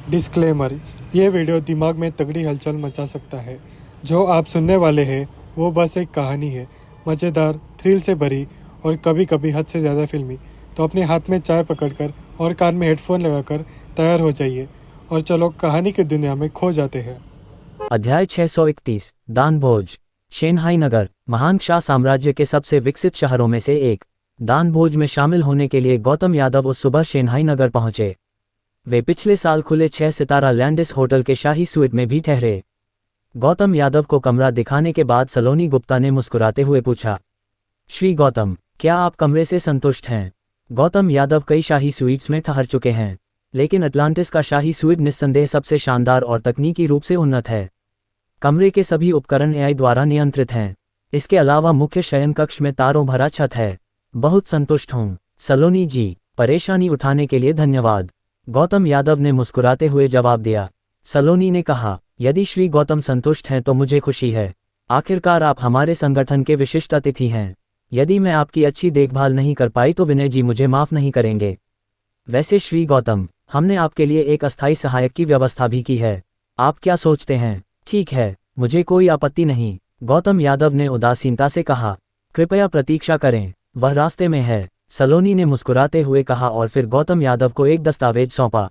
Disclaimer, ये video दिमाग में तगड़ी हलचल मचा सकता है। जो आप सुनने वाले हैं वो बस एक कहानी है, मज़ेदार, थ्रिल से भरी और कभी कभी हद से ज़्यादा फिल्मी। तो अपने हाथ में चाय पकड़कर और कान में हेडफोन लगाकर तैयार हो जाइए और चलो कहानी की दुनिया में खो जाते हैं। अध्याय 631 दानभोज। शेन्हाई नगर महान शाह साम्राज्य के सबसे विकसित शहरों में से एक। दानभोज में शामिल होने के लिए गौतम यादव उस सुबह शेन्हाई नगर पहुंचे। वे पिछले साल खुले 6 सितारा लैंडिस होटल के शाही स्वीट में भी ठहरे। गौतम यादव को कमरा दिखाने के बाद सलोनी गुप्ता ने मुस्कुराते हुए पूछा, श्री गौतम, क्या आप कमरे से संतुष्ट हैं? गौतम यादव कई शाही स्वीट्स में ठहर चुके हैं, लेकिन अटलांटिस का शाही स्वीट निस्संदेह सबसे शानदार और तकनीकी रूप से उन्नत है। कमरे के सभी उपकरण एआई द्वारा नियंत्रित हैं। इसके अलावा मुख्य शयन कक्ष में तारों भरा छत है। बहुत संतुष्ट हूँ सलोनी जी, परेशानी उठाने के लिए धन्यवाद। गौतम यादव ने मुस्कुराते हुए जवाब दिया। सलोनी ने कहा, यदि श्री गौतम संतुष्ट हैं तो मुझे खुशी है। आखिरकार आप हमारे संगठन के विशिष्ट अतिथि हैं। यदि मैं आपकी अच्छी देखभाल नहीं कर पाई तो विनय जी मुझे माफ़ नहीं करेंगे। वैसे श्री गौतम, हमने आपके लिए एक अस्थायी सहायक की व्यवस्था भी की है। आप क्या सोचते हैं? ठीक है, मुझे कोई आपत्ति नहीं, गौतम यादव ने उदासीनता से कहा। कृपया प्रतीक्षा करें, वह रास्ते में है, सलोनी ने मुस्कुराते हुए कहा और फिर गौतम यादव को एक दस्तावेज सौंपा।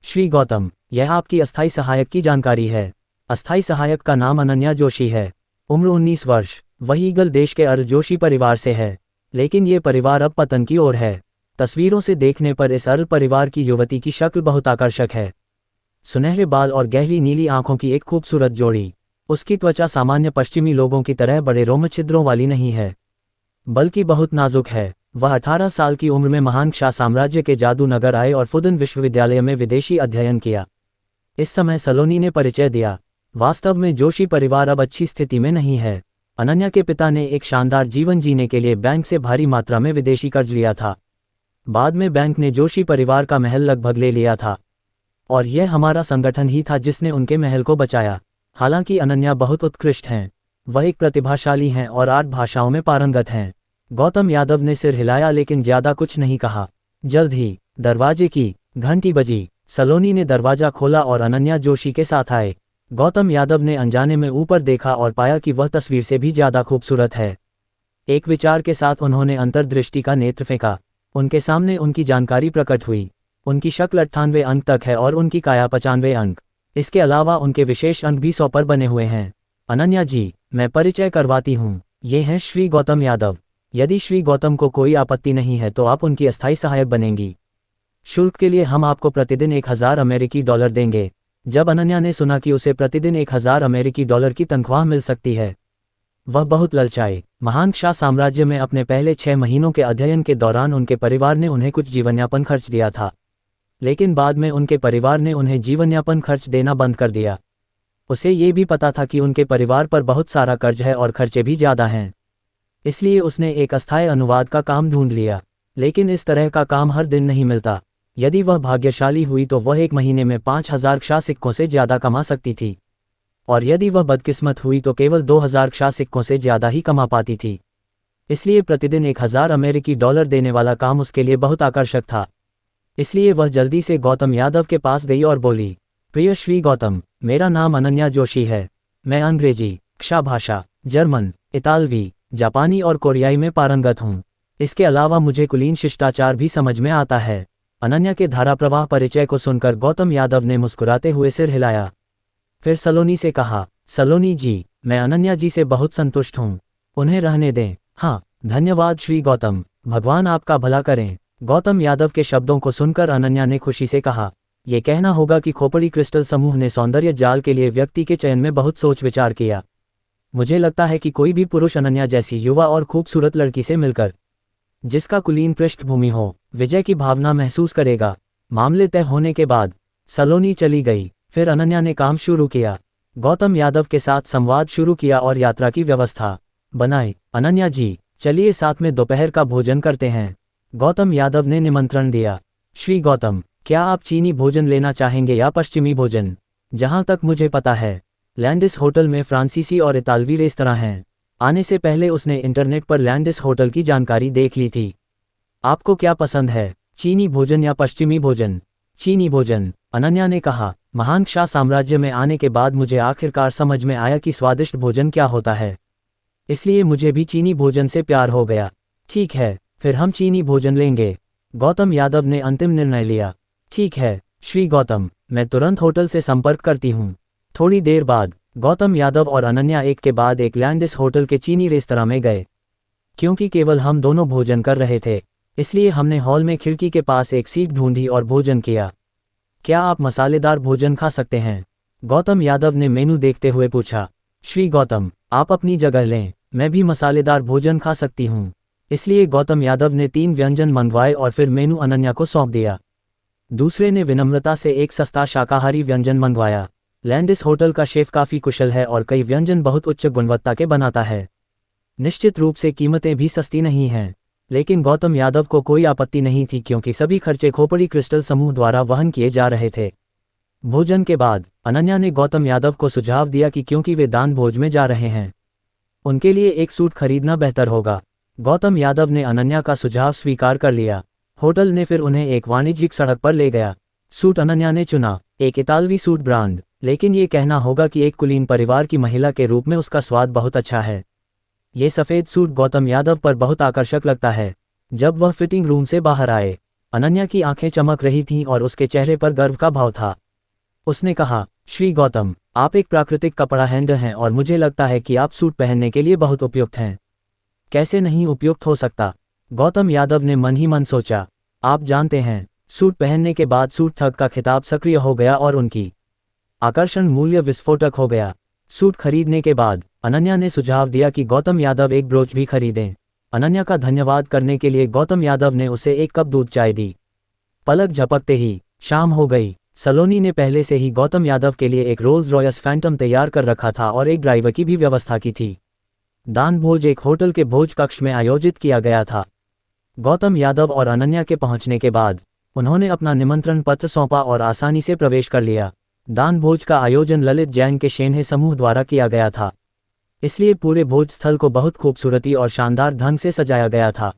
श्री गौतम, यह आपकी अस्थायी सहायक की जानकारी है। अस्थायी सहायक का नाम अनन्या जोशी है। उम्र 19 वर्ष। वह ईगल देश के अर्ल जोशी परिवार से है, लेकिन ये परिवार अब पतन की ओर है। तस्वीरों से देखने पर इस अर्ल परिवार की युवती की शक्ल बहुत आकर्षक है। सुनहरे बाल और गहरी नीली आंखों की एक खूबसूरत जोड़ी। उसकी त्वचा सामान्य पश्चिमी लोगों की तरह बड़े रोमछिद्रों वाली नहीं है, बल्कि बहुत नाजुक है। वह 18 साल की उम्र में महान शाह साम्राज्य के जादू नगर आए और फुदन विश्वविद्यालय में विदेशी अध्ययन किया। इस समय सलोनी ने परिचय दिया। वास्तव में जोशी परिवार अब अच्छी स्थिति में नहीं है। अनन्या के पिता ने एक शानदार जीवन जीने के लिए बैंक से भारी मात्रा में विदेशी कर्ज लिया था। बाद में बैंक ने जोशी परिवार का महल लगभग ले लिया था, और यह हमारा संगठन ही था जिसने उनके महल को बचाया। हालांकि अनन्या बहुत उत्कृष्ट हैं। वह एक प्रतिभाशाली हैं और 8 भाषाओं में पारंगत हैं। गौतम यादव ने सिर हिलाया लेकिन ज्यादा कुछ नहीं कहा। जल्द ही दरवाजे की घंटी बजी। सलोनी ने दरवाजा खोला और अनन्या जोशी के साथ आए। गौतम यादव ने अनजाने में ऊपर देखा और पाया कि वह तस्वीर से भी ज्यादा खूबसूरत है। एक विचार के साथ उन्होंने अंतर्दृष्टि का नेत्र फेंका। उनके सामने उनकी जानकारी प्रकट हुई। उनकी शक्ल 98 अंक तक है और उनकी काया 95 अंक। इसके अलावा उनके विशेष अंक भी 100 पर बने हुए हैं। अनन्या जी, मैं परिचय करवाती हूँ, ये हैं श्री गौतम यादव। यदि श्री गौतम को कोई आपत्ति नहीं है तो आप उनकी अस्थायी सहायक बनेंगी। शुल्क के लिए हम आपको प्रतिदिन 1000 अमेरिकी डॉलर देंगे। जब अनन्या ने सुना कि उसे प्रतिदिन 1000 अमेरिकी डॉलर की तनख्वाह मिल सकती है, वह बहुत ललचाई। महान शाह साम्राज्य में अपने पहले 6 महीनों के अध्ययन के दौरान उनके परिवार ने उन्हें कुछ जीवनयापन खर्च दिया था, लेकिन बाद में उनके परिवार ने उन्हें जीवनयापन खर्च देना बंद कर दिया। उसे ये भी पता था कि उनके परिवार पर बहुत सारा कर्ज है और खर्चे भी ज़्यादा हैं। इसलिए उसने एक अस्थायी अनुवाद का काम ढूंढ लिया। लेकिन इस तरह का काम हर दिन नहीं मिलता। यदि वह भाग्यशाली हुई तो वह एक महीने में 5000 क्षाह सिक्कों से ज़्यादा कमा सकती थी, और यदि वह बदकिस्मत हुई तो केवल 2000 क्षाह सिक्कों से ज़्यादा ही कमा पाती थी। इसलिए प्रतिदिन 1000 अमेरिकी डॉलर देने वाला काम उसके लिए बहुत आकर्षक था। इसलिए वह जल्दी से गौतम यादव के पास गई और बोली, प्रिय श्री गौतम, मेरा नाम अनन्या जोशी है। मैं अंग्रेजी, क्षाह भाषा, जर्मन, इतालवी, जापानी और कोरियाई में पारंगत हूँ। इसके अलावा मुझे कुलीन शिष्टाचार भी समझ में आता है। अनन्या के धाराप्रवाह परिचय को सुनकर गौतम यादव ने मुस्कुराते हुए सिर हिलाया। फिर सलोनी से कहा, सलोनी जी, मैं अनन्या जी से बहुत संतुष्ट हूँ, उन्हें रहने दें। हाँ, धन्यवाद श्री गौतम, भगवान आपका भला करें। गौतम यादव के शब्दों को सुनकर अनन्या ने खुशी से कहा, यह कहना होगा कि खोपड़ी क्रिस्टल समूह ने सौंदर्य जाल के लिए व्यक्ति के चयन में बहुत सोच विचार किया। मुझे लगता है कि कोई भी पुरुष अनन्या जैसी युवा और खूबसूरत लड़की से मिलकर, जिसका कुलीन पृष्ठभूमि हो, विजय की भावना महसूस करेगा। मामले तय होने के बाद सलोनी चली गई। फिर अनन्या ने काम शुरू किया। गौतम यादव के साथ संवाद शुरू किया और यात्रा की व्यवस्था बनाई। अनन्या जी, चलिए साथ में दोपहर का भोजन करते हैं, गौतम यादव ने निमंत्रण दिया। श्री गौतम, क्या आप चीनी भोजन लेना चाहेंगे या पश्चिमी भोजन? जहां तक मुझे पता है, लैंडिस होटल में फ्रांसीसी और इतालवी रेस्तरां हैं। आने से पहले उसने इंटरनेट पर लैंडिस होटल की जानकारी देख ली थी। आपको क्या पसंद है, चीनी भोजन या पश्चिमी भोजन? चीनी भोजन। अनन्या ने कहा, महान शाह साम्राज्य में आने के बाद मुझे आखिरकार समझ में आया कि स्वादिष्ट भोजन क्या होता है। इसलिए मुझे भी चीनी भोजन से प्यार हो गया। ठीक है, फिर हम चीनी भोजन लेंगे। गौतम यादव ने अंतिम निर्णय लिया। ठीक है श्री गौतम, मैं तुरंत होटल से संपर्क करती हूँ। थोड़ी देर बाद गौतम यादव और अनन्या एक के बाद एक लैंडिस होटल के चीनी रेस्तरां में गए। क्योंकि केवल हम दोनों भोजन कर रहे थे, इसलिए हमने हॉल में खिड़की के पास एक सीट ढूंढी और भोजन किया। क्या आप मसालेदार भोजन खा सकते हैं? गौतम यादव ने मेनू देखते हुए पूछा। श्री गौतम, आप अपनी जगह लें, मैं भी मसालेदार भोजन खा सकती हूँ। इसलिए गौतम यादव ने 3 व्यंजन मंगवाए और फिर मेनू अनन्या को सौंप दिया। दूसरे ने विनम्रता से एक सस्ता शाकाहारी व्यंजन मंगवाया। लैंडिस होटल का शेफ काफ़ी कुशल है और कई व्यंजन बहुत उच्च गुणवत्ता के बनाता है। निश्चित रूप से कीमतें भी सस्ती नहीं हैं, लेकिन गौतम यादव को कोई आपत्ति नहीं थी क्योंकि सभी खर्चे खोपड़ी क्रिस्टल समूह द्वारा वहन किए जा रहे थे। भोजन के बाद अनन्या ने गौतम यादव को सुझाव दिया कि क्योंकि वे दान भोज में जा रहे हैं, उनके लिए एक सूट खरीदना बेहतर होगा। गौतम यादव ने अनन्या का सुझाव स्वीकार कर लिया। होटल ने फिर उन्हें एक वाणिज्यिक सड़क पर ले गया। सूट अनन्या ने चुना, एक इतालवी सूट ब्रांड, लेकिन ये कहना होगा कि एक कुलीन परिवार की महिला के रूप में उसका स्वाद बहुत अच्छा है। ये सफ़ेद सूट गौतम यादव पर बहुत आकर्षक लगता है। जब वह फिटिंग रूम से बाहर आए, अनन्या की आंखें चमक रही थीं और उसके चेहरे पर गर्व का भाव था। उसने कहा, श्री गौतम, आप एक प्राकृतिक कपड़ा हैंडलर हैं और मुझे लगता है कि आप सूट पहनने के लिए बहुत उपयुक्त हैं। कैसे नहीं उपयुक्त हो सकता? गौतम यादव ने मन ही मन सोचा। आप जानते हैं, सूट पहनने के बाद सूट ठग का खिताब सक्रिय हो गया और उनकी आकर्षण मूल्य विस्फोटक हो गया। सूट खरीदने के बाद अनन्या ने सुझाव दिया कि गौतम यादव एक ब्रोच भी खरीदें। अनन्या का धन्यवाद करने के लिए गौतम यादव ने उसे एक कप दूध चाय दी। पलक झपकते ही शाम हो गई। सलोनी ने पहले से ही गौतम यादव के लिए एक रोल्स रॉयस फैंटम तैयार कर रखा था और एक ड्राइवर की भी व्यवस्था की थी। दान भोज एक होटल के भोज कक्ष में आयोजित किया गया था। गौतम यादव और अनन्या के पहुंचने के बाद उन्होंने अपना निमंत्रण पत्र सौंपा और आसानी से प्रवेश कर लिया। दान भोज का आयोजन ललित जैन के शेन्हे समूह द्वारा किया गया था, इसलिए पूरे भोज स्थल को बहुत खूबसूरती और शानदार ढंग से सजाया गया था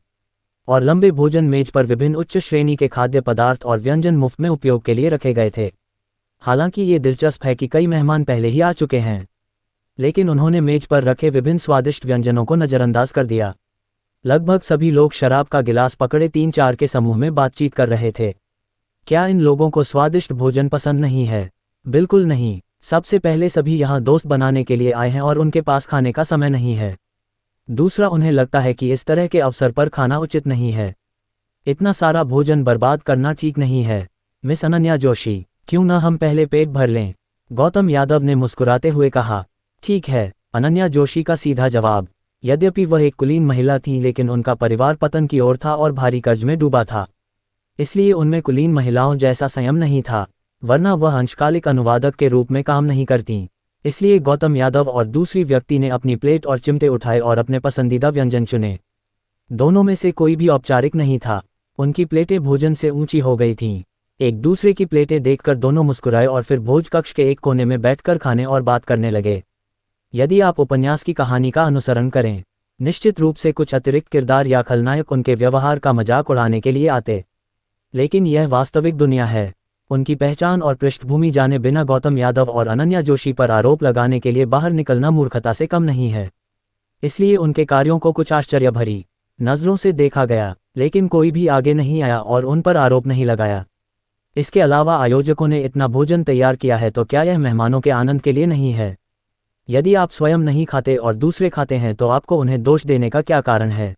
और लंबे भोजन मेज पर विभिन्न उच्च श्रेणी के खाद्य पदार्थ और व्यंजन मुफ्त में उपयोग के लिए रखे गए थे। हालांकि ये दिलचस्प है कि कई मेहमान पहले ही आ चुके हैं, लेकिन उन्होंने मेज पर रखे विभिन्न स्वादिष्ट व्यंजनों को नज़रअंदाज कर दिया। लगभग सभी लोग शराब का गिलास पकड़े 3-4 के समूह में बातचीत कर रहे थे। क्या इन लोगों को स्वादिष्ट भोजन पसंद नहीं है? बिल्कुल नहीं। सबसे पहले सभी यहाँ दोस्त बनाने के लिए आए हैं और उनके पास खाने का समय नहीं है। दूसरा, उन्हें लगता है कि इस तरह के अवसर पर खाना उचित नहीं है। इतना सारा भोजन बर्बाद करना ठीक नहीं है। मिस अनन्या जोशी, क्यों ना हम पहले पेट भर लें? गौतम यादव ने मुस्कुराते हुए कहा। ठीक है, अनन्या जोशी का सीधा जवाब। यद्यपि वह एक कुलीन महिला थी, लेकिन उनका परिवार पतन की ओर था और भारी कर्ज में डूबा था। इसलिए उनमें कुलीन महिलाओं जैसा संयम नहीं था, वरना वह अंशकालिक अनुवादक के रूप में काम नहीं करतीं। इसलिए गौतम यादव और दूसरी व्यक्ति ने अपनी प्लेट और चिमटे उठाए और अपने पसंदीदा व्यंजन चुने। दोनों में से कोई भी औपचारिक नहीं था। उनकी प्लेटें भोजन से ऊंची हो गई थीं। एक दूसरे की प्लेटें देखकर दोनों मुस्कुराए और फिर भोज कक्ष के एक कोने में बैठकर खाने और बात करने लगे। यदि आप उपन्यास की कहानी का अनुसरण करें, निश्चित रूप से कुछ अतिरिक्त किरदार या खलनायक उनके व्यवहार का मजाक उड़ाने के लिए आते, लेकिन यह वास्तविक दुनिया है। उनकी पहचान और पृष्ठभूमि जाने बिना गौतम यादव और अनन्या जोशी पर आरोप लगाने के लिए बाहर निकलना मूर्खता से कम नहीं है। इसलिए उनके कार्यों को कुछ आश्चर्य भरी नज़रों से देखा गया, लेकिन कोई भी आगे नहीं आया और उन पर आरोप नहीं लगाया। इसके अलावा आयोजकों ने इतना भोजन तैयार किया है तो क्या यह मेहमानों के आनंद के लिए नहीं है? यदि आप स्वयं नहीं खाते और दूसरे खाते हैं तो आपको उन्हें दोष देने का क्या कारण है?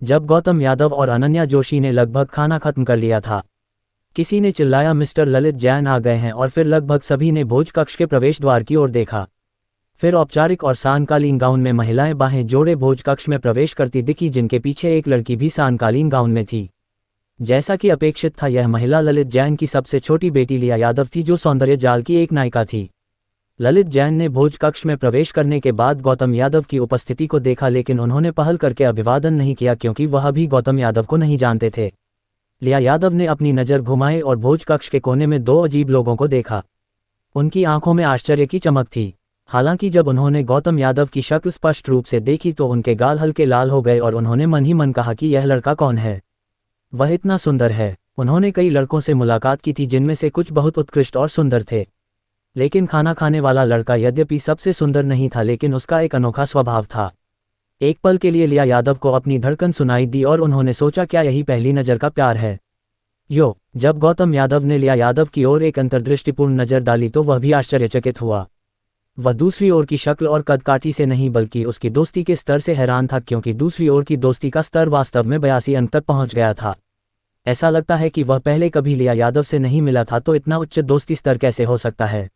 जब गौतम यादव और अनन्या जोशी ने लगभग खाना खत्म कर लिया था, किसी ने चिल्लाया, मिस्टर ललित जैन आ गए हैं, और फिर लगभग सभी ने भोज कक्ष के प्रवेश द्वार की ओर देखा। फिर औपचारिक और सानकालीन गाउन में महिलाएं बाहें जोड़े भोज कक्ष में प्रवेश करती दिखी, जिनके पीछे एक लड़की भी सानकालीन गाउन में थी। जैसा कि अपेक्षित था, यह महिला ललित जैन की सबसे छोटी बेटी लिया यादव थी, जो सौंदर्य जाल की एक नायिका थी। ललित जैन ने भोज कक्ष में प्रवेश करने के बाद गौतम यादव की उपस्थिति को देखा, लेकिन उन्होंने पहल करके अभिवादन नहीं किया क्योंकि वह भी गौतम यादव को नहीं जानते थे। लिया यादव ने अपनी नज़र घुमाई और भोज कक्ष के कोने में 2 अजीब लोगों को देखा। उनकी आंखों में आश्चर्य की चमक थी। हालांकि जब उन्होंने गौतम यादव की शक्ल स्पष्ट रूप से देखी तो उनके गाल हल्के लाल हो गए और उन्होंने मन ही मन कहा कि यह लड़का कौन है? वह इतना सुंदर है। उन्होंने कई लड़कों से मुलाकात की थी जिनमें से कुछ बहुत उत्कृष्ट और सुंदर थे, लेकिन खाना खाने वाला लड़का यद्यपि सबसे सुंदर नहीं था लेकिन उसका एक अनोखा स्वभाव था। एक पल के लिए लिया यादव को अपनी धड़कन सुनाई दी और उन्होंने सोचा क्या यही पहली नज़र का प्यार है। जब गौतम यादव ने लिया यादव की ओर एक अंतर्दृष्टिपूर्ण नज़र डाली तो वह भी आश्चर्यचकित हुआ। वह दूसरी ओर की शक्ल और कदकाठी से नहीं बल्कि उसकी दोस्ती के स्तर से हैरान था, क्योंकि दूसरी ओर की दोस्ती का स्तर वास्तव में 82 अंक तक पहुंच गया था। ऐसा लगता है कि वह पहले कभी लिया यादव से नहीं मिला था, तो इतना उच्च दोस्ती स्तर कैसे हो सकता है?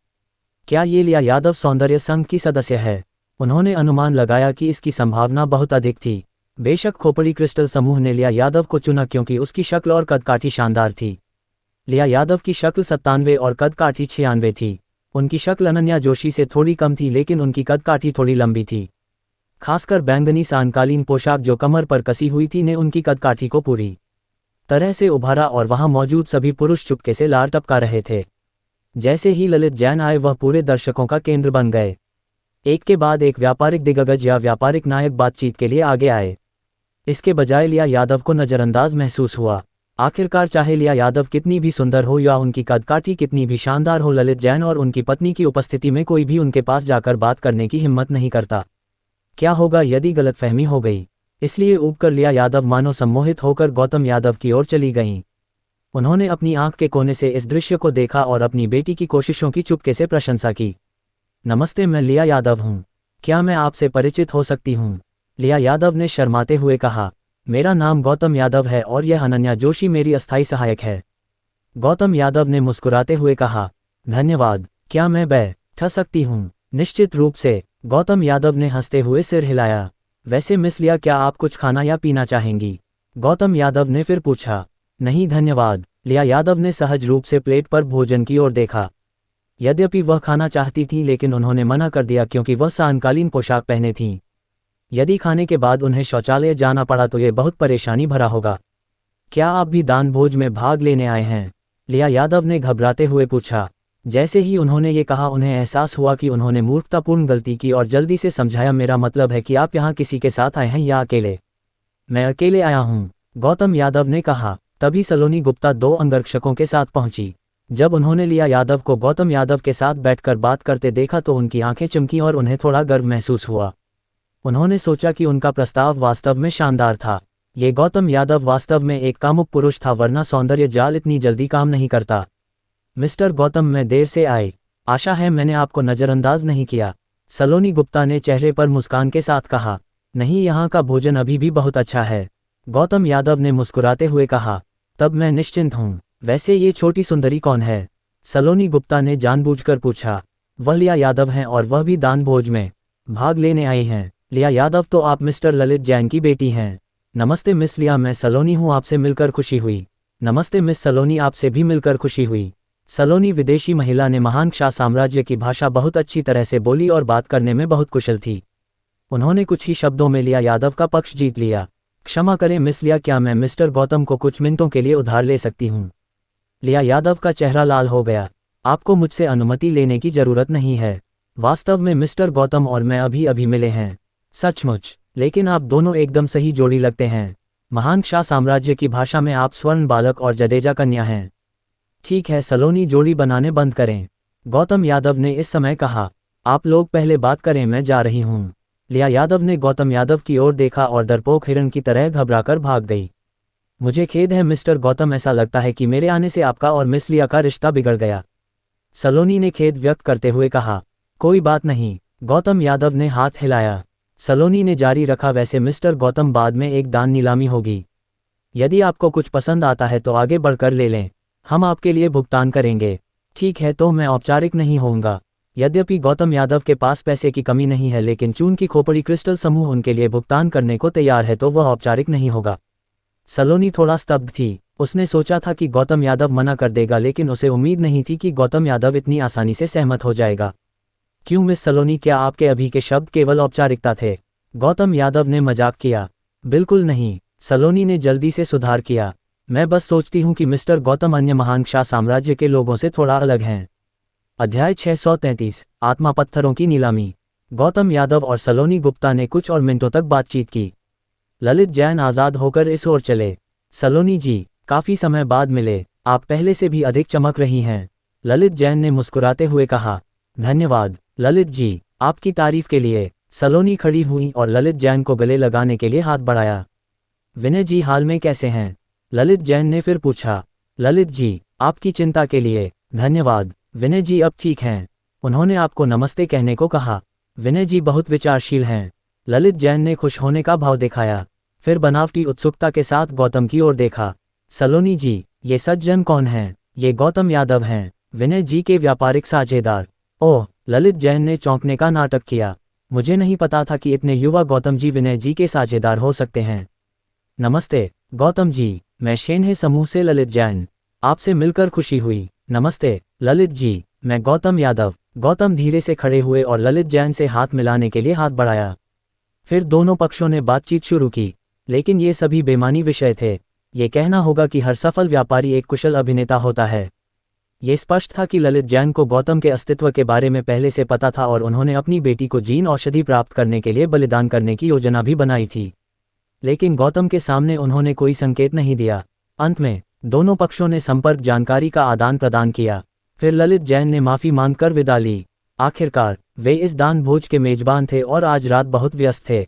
क्या ये लिया यादव सौंदर्य संघ की सदस्य है? उन्होंने अनुमान लगाया कि इसकी संभावना बहुत अधिक थी। बेशक खोपड़ी क्रिस्टल समूह ने लिया यादव को चुना क्योंकि उसकी शक्ल और कदकाठी शानदार थी। लिया यादव की शक्ल 97 और कदकाठी 96 थी। उनकी शक्ल अनन्या जोशी से थोड़ी कम थी लेकिन उनकी कदकाठी थोड़ी लंबी थी। खासकर बैंगनी सायंकालीन पोशाक जो कमर पर कसी हुई थी ने उनकी कदकाठी को पूरी तरह से उभारा और वहां मौजूद सभी पुरुष चुपके से लार टपका रहे थे। जैसे ही ललित जैन आए वह पूरे दर्शकों का केंद्र बन गए। एक के बाद एक व्यापारिक दिग्गज या व्यापारिक नायक बातचीत के लिए आगे आए। इसके बजाय लिया यादव को नज़रअंदाज महसूस हुआ। आखिरकार चाहे लिया यादव कितनी भी सुंदर हो या उनकी कदकाठी कितनी भी शानदार हो, ललित जैन और उनकी पत्नी की उपस्थिति में कोई भी उनके पास जाकर बात करने की हिम्मत नहीं करता। क्या होगा यदि गलतफहमी हो गई? इसलिए ऊबकर लिया यादव मानो सम्मोहित होकर गौतम यादव की ओर चली गईं। उन्होंने अपनी आंख के कोने से इस दृश्य को देखा और अपनी बेटी की कोशिशों की चुपके से प्रशंसा की। नमस्ते, मैं लिया यादव हूँ। क्या मैं आपसे परिचित हो सकती हूँ? लिया यादव ने शर्माते हुए कहा, मेरा नाम गौतम यादव है और यह अनन्या जोशी मेरी अस्थायी सहायक है। गौतम यादव ने मुस्कुराते हुए कहा, धन्यवाद। क्या मैं बैठ सकती हूँ? निश्चित रूप से, गौतम यादव ने हंसते हुए सिर हिलाया। वैसे मिस लिया, क्या आप कुछ खाना या पीना चाहेंगी? गौतम यादव ने फिर पूछा। नहीं धन्यवाद। लिया यादव ने सहज रूप से प्लेट पर भोजन की ओर देखा। यद्यपि वह खाना चाहती थी लेकिन उन्होंने मना कर दिया क्योंकि वह सायंकालीन पोशाक पहने थीं। यदि खाने के बाद उन्हें शौचालय जाना पड़ा तो यह बहुत परेशानी भरा होगा। क्या आप भी दान भोज में भाग लेने आए हैं? लिया यादव ने घबराते हुए पूछा। जैसे ही उन्होंने ये कहा उन्हें एहसास हुआ कि उन्होंने मूर्खतापूर्ण गलती की और जल्दी से समझाया, मेरा मतलब है कि आप यहाँ किसी के साथ आए हैं या अकेले? मैं अकेले आया हूँ, गौतम यादव ने कहा। तभी सलोनी गुप्ता 2 अंगरक्षकों के साथ पहुंची। जब उन्होंने लिया यादव को गौतम यादव के साथ बैठकर बात करते देखा तो उनकी आंखें चमकी और उन्हें थोड़ा गर्व महसूस हुआ। उन्होंने सोचा कि उनका प्रस्ताव वास्तव में शानदार था। ये गौतम यादव वास्तव में एक कामुक पुरुष था, वरना सौंदर्य जाल इतनी जल्दी काम नहीं करता। मिस्टर गौतम, मैं देर से आए। आशा है मैंने आपको नज़रअंदाज नहीं किया, सलोनी गुप्ता ने चेहरे पर मुस्कान के साथ कहा। नहीं, यहाँ का भोजन अभी भी बहुत अच्छा है, गौतम यादव ने मुस्कुराते हुए कहा। तब मैं निश्चिंत हूँ। वैसे ये छोटी सुंदरी कौन है? सलोनी गुप्ता ने जानबूझकर पूछा। वह लिया यादव हैं और वह भी दान भोज में भाग लेने आई हैं। लिया यादव, तो आप मिस्टर ललित जैन की बेटी हैं। नमस्ते मिस लिया, मैं सलोनी हूँ, आपसे मिलकर खुशी हुई। नमस्ते मिस सलोनी, आपसे भी मिलकर खुशी हुई। सलोनी विदेशी महिला ने महान शाह साम्राज्य की भाषा बहुत अच्छी तरह से बोली और बात करने में बहुत कुशल थी। उन्होंने कुछ ही शब्दों में लिया यादव का पक्ष जीत लिया। क्षमा करें मिस लिया, क्या मैं मिस्टर गौतम को कुछ मिनटों के लिए उधार ले सकती हूँ? लिया यादव का चेहरा लाल हो गया। आपको मुझसे अनुमति लेने की जरूरत नहीं है। वास्तव में मिस्टर गौतम और मैं अभी अभी मिले हैं। सचमुच? लेकिन आप दोनों एकदम सही जोड़ी लगते हैं। महान शाह साम्राज्य की भाषा में आप स्वर्ण बालक और जडेजा कन्या हैं। ठीक है, सलोनी, जोड़ी बनाने बंद करें, गौतम यादव ने इस समय कहा। आप लोग पहले बात करें, मैं जा रही हूँ। लिया यादव ने गौतम यादव की ओर देखा और डरपोक हिरण की तरह घबराकर भाग गई। मुझे खेद है मिस्टर गौतम, ऐसा लगता है कि मेरे आने से आपका और मिस लिया का रिश्ता बिगड़ गया, सलोनी ने खेद व्यक्त करते हुए कहा। कोई बात नहीं, गौतम यादव ने हाथ हिलाया। सलोनी ने जारी रखा, वैसे मिस्टर गौतम, बाद में एक दान नीलामी होगी। यदि आपको कुछ पसंद आता है तो आगे बढ़कर ले लें, हम आपके लिए भुगतान करेंगे। ठीक है, तो मैं औपचारिक नहीं होऊंगा। यद्यपि गौतम यादव के पास पैसे की कमी नहीं है, लेकिन चून की खोपड़ी क्रिस्टल समूह उनके लिए भुगतान करने को तैयार है तो वह औपचारिक नहीं होगा। सलोनी थोड़ा स्तब्ध थी। उसने सोचा था कि गौतम यादव मना कर देगा, लेकिन उसे उम्मीद नहीं थी कि गौतम यादव इतनी आसानी से सहमत हो जाएगा। क्यों मिस सलोनी, क्या आपके अभी के शब्द केवल औपचारिकता थे? गौतम यादव ने मजाक किया। बिल्कुल नहीं, सलोनी ने जल्दी से सुधार किया। मैं बस सोचती हूँ कि मिस्टर गौतम अन्य महान शाह साम्राज्य के लोगों से थोड़ा अलग हैं। अध्याय 633, आत्मा पत्थरों की नीलामी। गौतम यादव और सलोनी गुप्ता ने कुछ और मिनटों तक बातचीत की। ललित जैन आज़ाद होकर इस ओर चले। सलोनी जी, काफी समय बाद मिले, आप पहले से भी अधिक चमक रही हैं। ललित जैन ने मुस्कुराते हुए कहा। धन्यवाद ललित जी, आपकी तारीफ के लिए। सलोनी खड़ी हुई और ललित जैन को गले लगाने के लिए हाथ बढ़ाया। विनय जी हाल में कैसे हैं? ललित जैन ने फिर पूछा। ललित जी, आपकी चिंता के लिए धन्यवाद। विनय जी अब ठीक हैं। उन्होंने आपको नमस्ते कहने को कहा। विनय जी बहुत विचारशील हैं। ललित जैन ने खुश होने का भाव दिखाया, फिर बनावटी उत्सुकता के साथ गौतम की ओर देखा। सलोनी जी, ये सज्जन कौन हैं? ये गौतम यादव हैं, विनय जी के व्यापारिक साझेदार। ओह, ललित जैन ने चौंकने का नाटक किया। मुझे नहीं पता था कि इतने युवा गौतम जी विनय जी के साझेदार हो सकते हैं। नमस्ते गौतम जी, मैं शेन्हे समूह से ललित जैन। आपसे मिलकर खुशी हुई। नमस्ते ललित जी, मैं गौतम यादव। गौतम धीरे से खड़े हुए और ललित जैन से हाथ मिलाने के लिए हाथ बढ़ाया। फिर दोनों पक्षों ने बातचीत शुरू की, लेकिन ये सभी बेमानी विषय थे। ये कहना होगा कि हर सफल व्यापारी एक कुशल अभिनेता होता है। ये स्पष्ट था कि ललित जैन को गौतम के अस्तित्व के बारे में पहले से पता था और उन्होंने अपनी बेटी को जीन औषधि प्राप्त करने के लिए बलिदान करने की योजना भी बनाई थी। लेकिन गौतम के सामने उन्होंने कोई संकेत नहीं दिया। अंत में दोनों पक्षों ने संपर्क जानकारी का आदान प्रदान किया। फिर ललित जैन ने माफी मांगकर विदा ली। आखिरकार वे इस दान भोज के मेजबान थे और आज रात बहुत व्यस्त थे।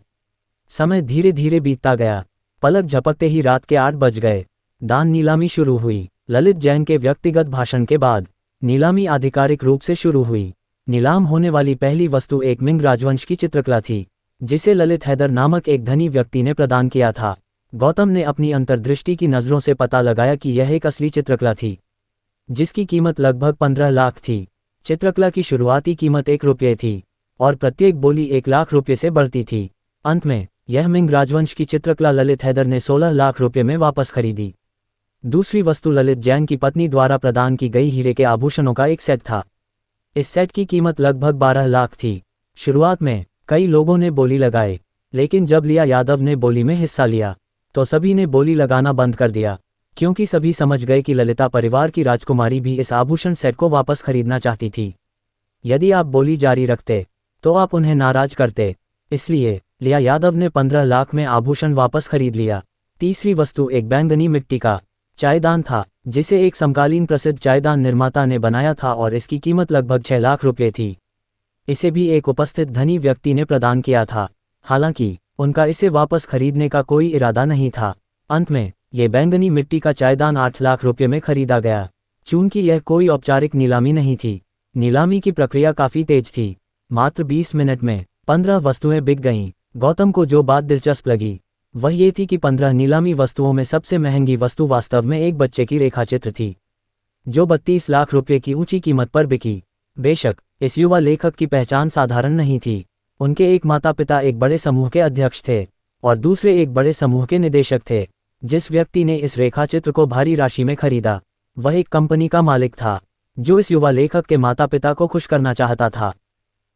समय धीरे धीरे बीतता गया। पलक झपकते ही रात के 8 बज गए। दान नीलामी शुरू हुई। ललित जैन के व्यक्तिगत भाषण के बाद नीलामी आधिकारिक रूप से शुरू हुई। नीलाम होने वाली पहली वस्तु एक मिंग राजवंश की चित्रकला थी, जिसे ललित हैदर नामक एक धनी व्यक्ति ने प्रदान किया था। गौतम ने अपनी अंतर्दृष्टि की नज़रों से पता लगाया कि यह एक असली चित्रकला थी, जिसकी कीमत लगभग 15 लाख थी। चित्रकला की शुरुआती कीमत 1 रुपये थी और प्रत्येक बोली 1 लाख रुपये से बढ़ती थी। अंत में यह मिंग राजवंश की चित्रकला ललित हैदर ने 16 लाख रुपये में वापस खरीदी। दूसरी वस्तु ललित जैन की पत्नी द्वारा प्रदान की गई हीरे के आभूषणों का एक सेट था। इस सेट की कीमत लगभग 12 लाख थी। शुरुआत में कई लोगों ने बोली लगाई, लेकिन जब लिया यादव ने बोली में हिस्सा लिया तो सभी ने बोली लगाना बंद कर दिया, क्योंकि सभी समझ गए कि ललिता परिवार की राजकुमारी भी इस आभूषण सेट को वापस खरीदना चाहती थी। यदि आप बोली जारी रखते तो आप उन्हें नाराज करते, इसलिए लिया यादव ने 15 लाख में आभूषण वापस खरीद लिया। तीसरी वस्तु एक बैंगनी मिट्टी का चायदान था, जिसे एक समकालीन प्रसिद्ध चायदान निर्माता ने बनाया था और इसकी कीमत लगभग 6 लाख रुपये थी। इसे भी एक उपस्थित धनी व्यक्ति ने प्रदान किया था, हालांकि उनका इसे वापस खरीदने का कोई इरादा नहीं था। अंत में ये बैंगनी मिट्टी का चायदान 8 लाख रुपये में खरीदा गया। चूंकि यह कोई औपचारिक नीलामी नहीं थी, नीलामी की प्रक्रिया काफ़ी तेज थी। मात्र 20 मिनट में 15 वस्तुएं बिक गईं। गौतम को जो बात दिलचस्प लगी वह ये थी कि 15 नीलामी वस्तुओं में सबसे महंगी वस्तु वास्तव में एक बच्चे की रेखाचित्र थी, जो 32 लाख रुपये की ऊंची कीमत पर बिकी। बेशक इस युवा लेखक की पहचान साधारण नहीं थी। उनके एक माता पिता एक बड़े समूह के अध्यक्ष थे और दूसरे एक बड़े समूह के निदेशक थे। जिस व्यक्ति ने इस रेखाचित्र को भारी राशि में खरीदा वह एक कंपनी का मालिक था, जो इस युवा लेखक के माता पिता को खुश करना चाहता था।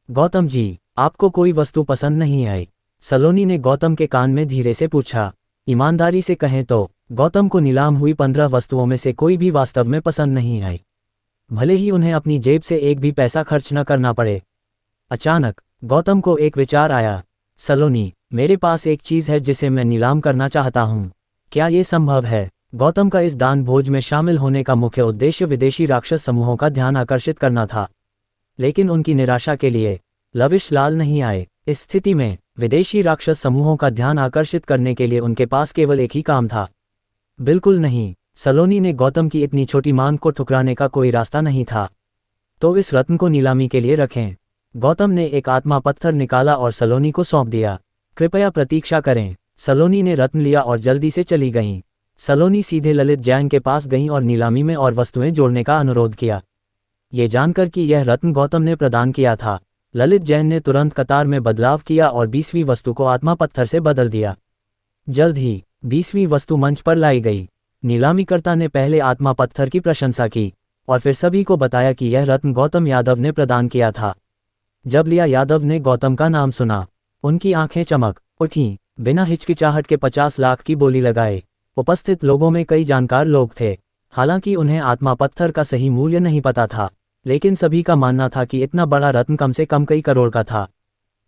गौतम जी, आपको कोई वस्तु पसंद नहीं आई? सलोनी ने गौतम के कान में धीरे से पूछा। ईमानदारी से कहें तो गौतम को नीलाम हुई 15 वस्तुओं में से कोई भी वास्तव में पसंद नहीं आई, भले ही उन्हें अपनी जेब से एक भी पैसा खर्च न करना पड़े। अचानक गौतम को एक विचार आया। सलोनी, मेरे पास एक चीज़ है जिसे मैं नीलाम करना चाहता हूँ, क्या ये संभव है? गौतम का इस दान भोज में शामिल होने का मुख्य उद्देश्य विदेशी राक्षस समूहों का ध्यान आकर्षित करना था, लेकिन उनकी निराशा के लिए लविश लाल नहीं आए। इस स्थिति में विदेशी राक्षस समूहों का ध्यान आकर्षित करने के लिए उनके पास केवल एक ही काम था। बिल्कुल नहीं, सलोनी ने गौतम की इतनी छोटी मांग को ठुकराने का कोई रास्ता नहीं था। तो इस रत्न को नीलामी के लिए रखें। गौतम ने एक आत्मा पत्थर निकाला और सलोनी को सौंप दिया। कृपया प्रतीक्षा करें। सलोनी ने रत्न लिया और जल्दी से चली गईं। सलोनी सीधे ललित जैन के पास गईं और नीलामी में और वस्तुएं जोड़ने का अनुरोध किया। ये जानकर कि यह रत्न गौतम ने प्रदान किया था, ललित जैन ने तुरंत कतार में बदलाव किया और 20वीं वस्तु को आत्मा पत्थर से बदल दिया। जल्द ही 20वीं वस्तु मंच पर लाई गई। नीलामीकर्ता ने पहले आत्मा पत्थर की प्रशंसा की और फिर सभी को बताया कि यह रत्न गौतम यादव ने प्रदान किया था। जब लिया यादव ने गौतम का नाम सुना, उनकी आंखें चमक उठीं। बिना हिचकिचाहट के 50 लाख की बोली लगाए। उपस्थित लोगों में कई जानकार लोग थे। हालांकि उन्हें आत्मा पत्थर का सही मूल्य नहीं पता था, लेकिन सभी का मानना था कि इतना बड़ा रत्न कम से कम कई करोड़ का था।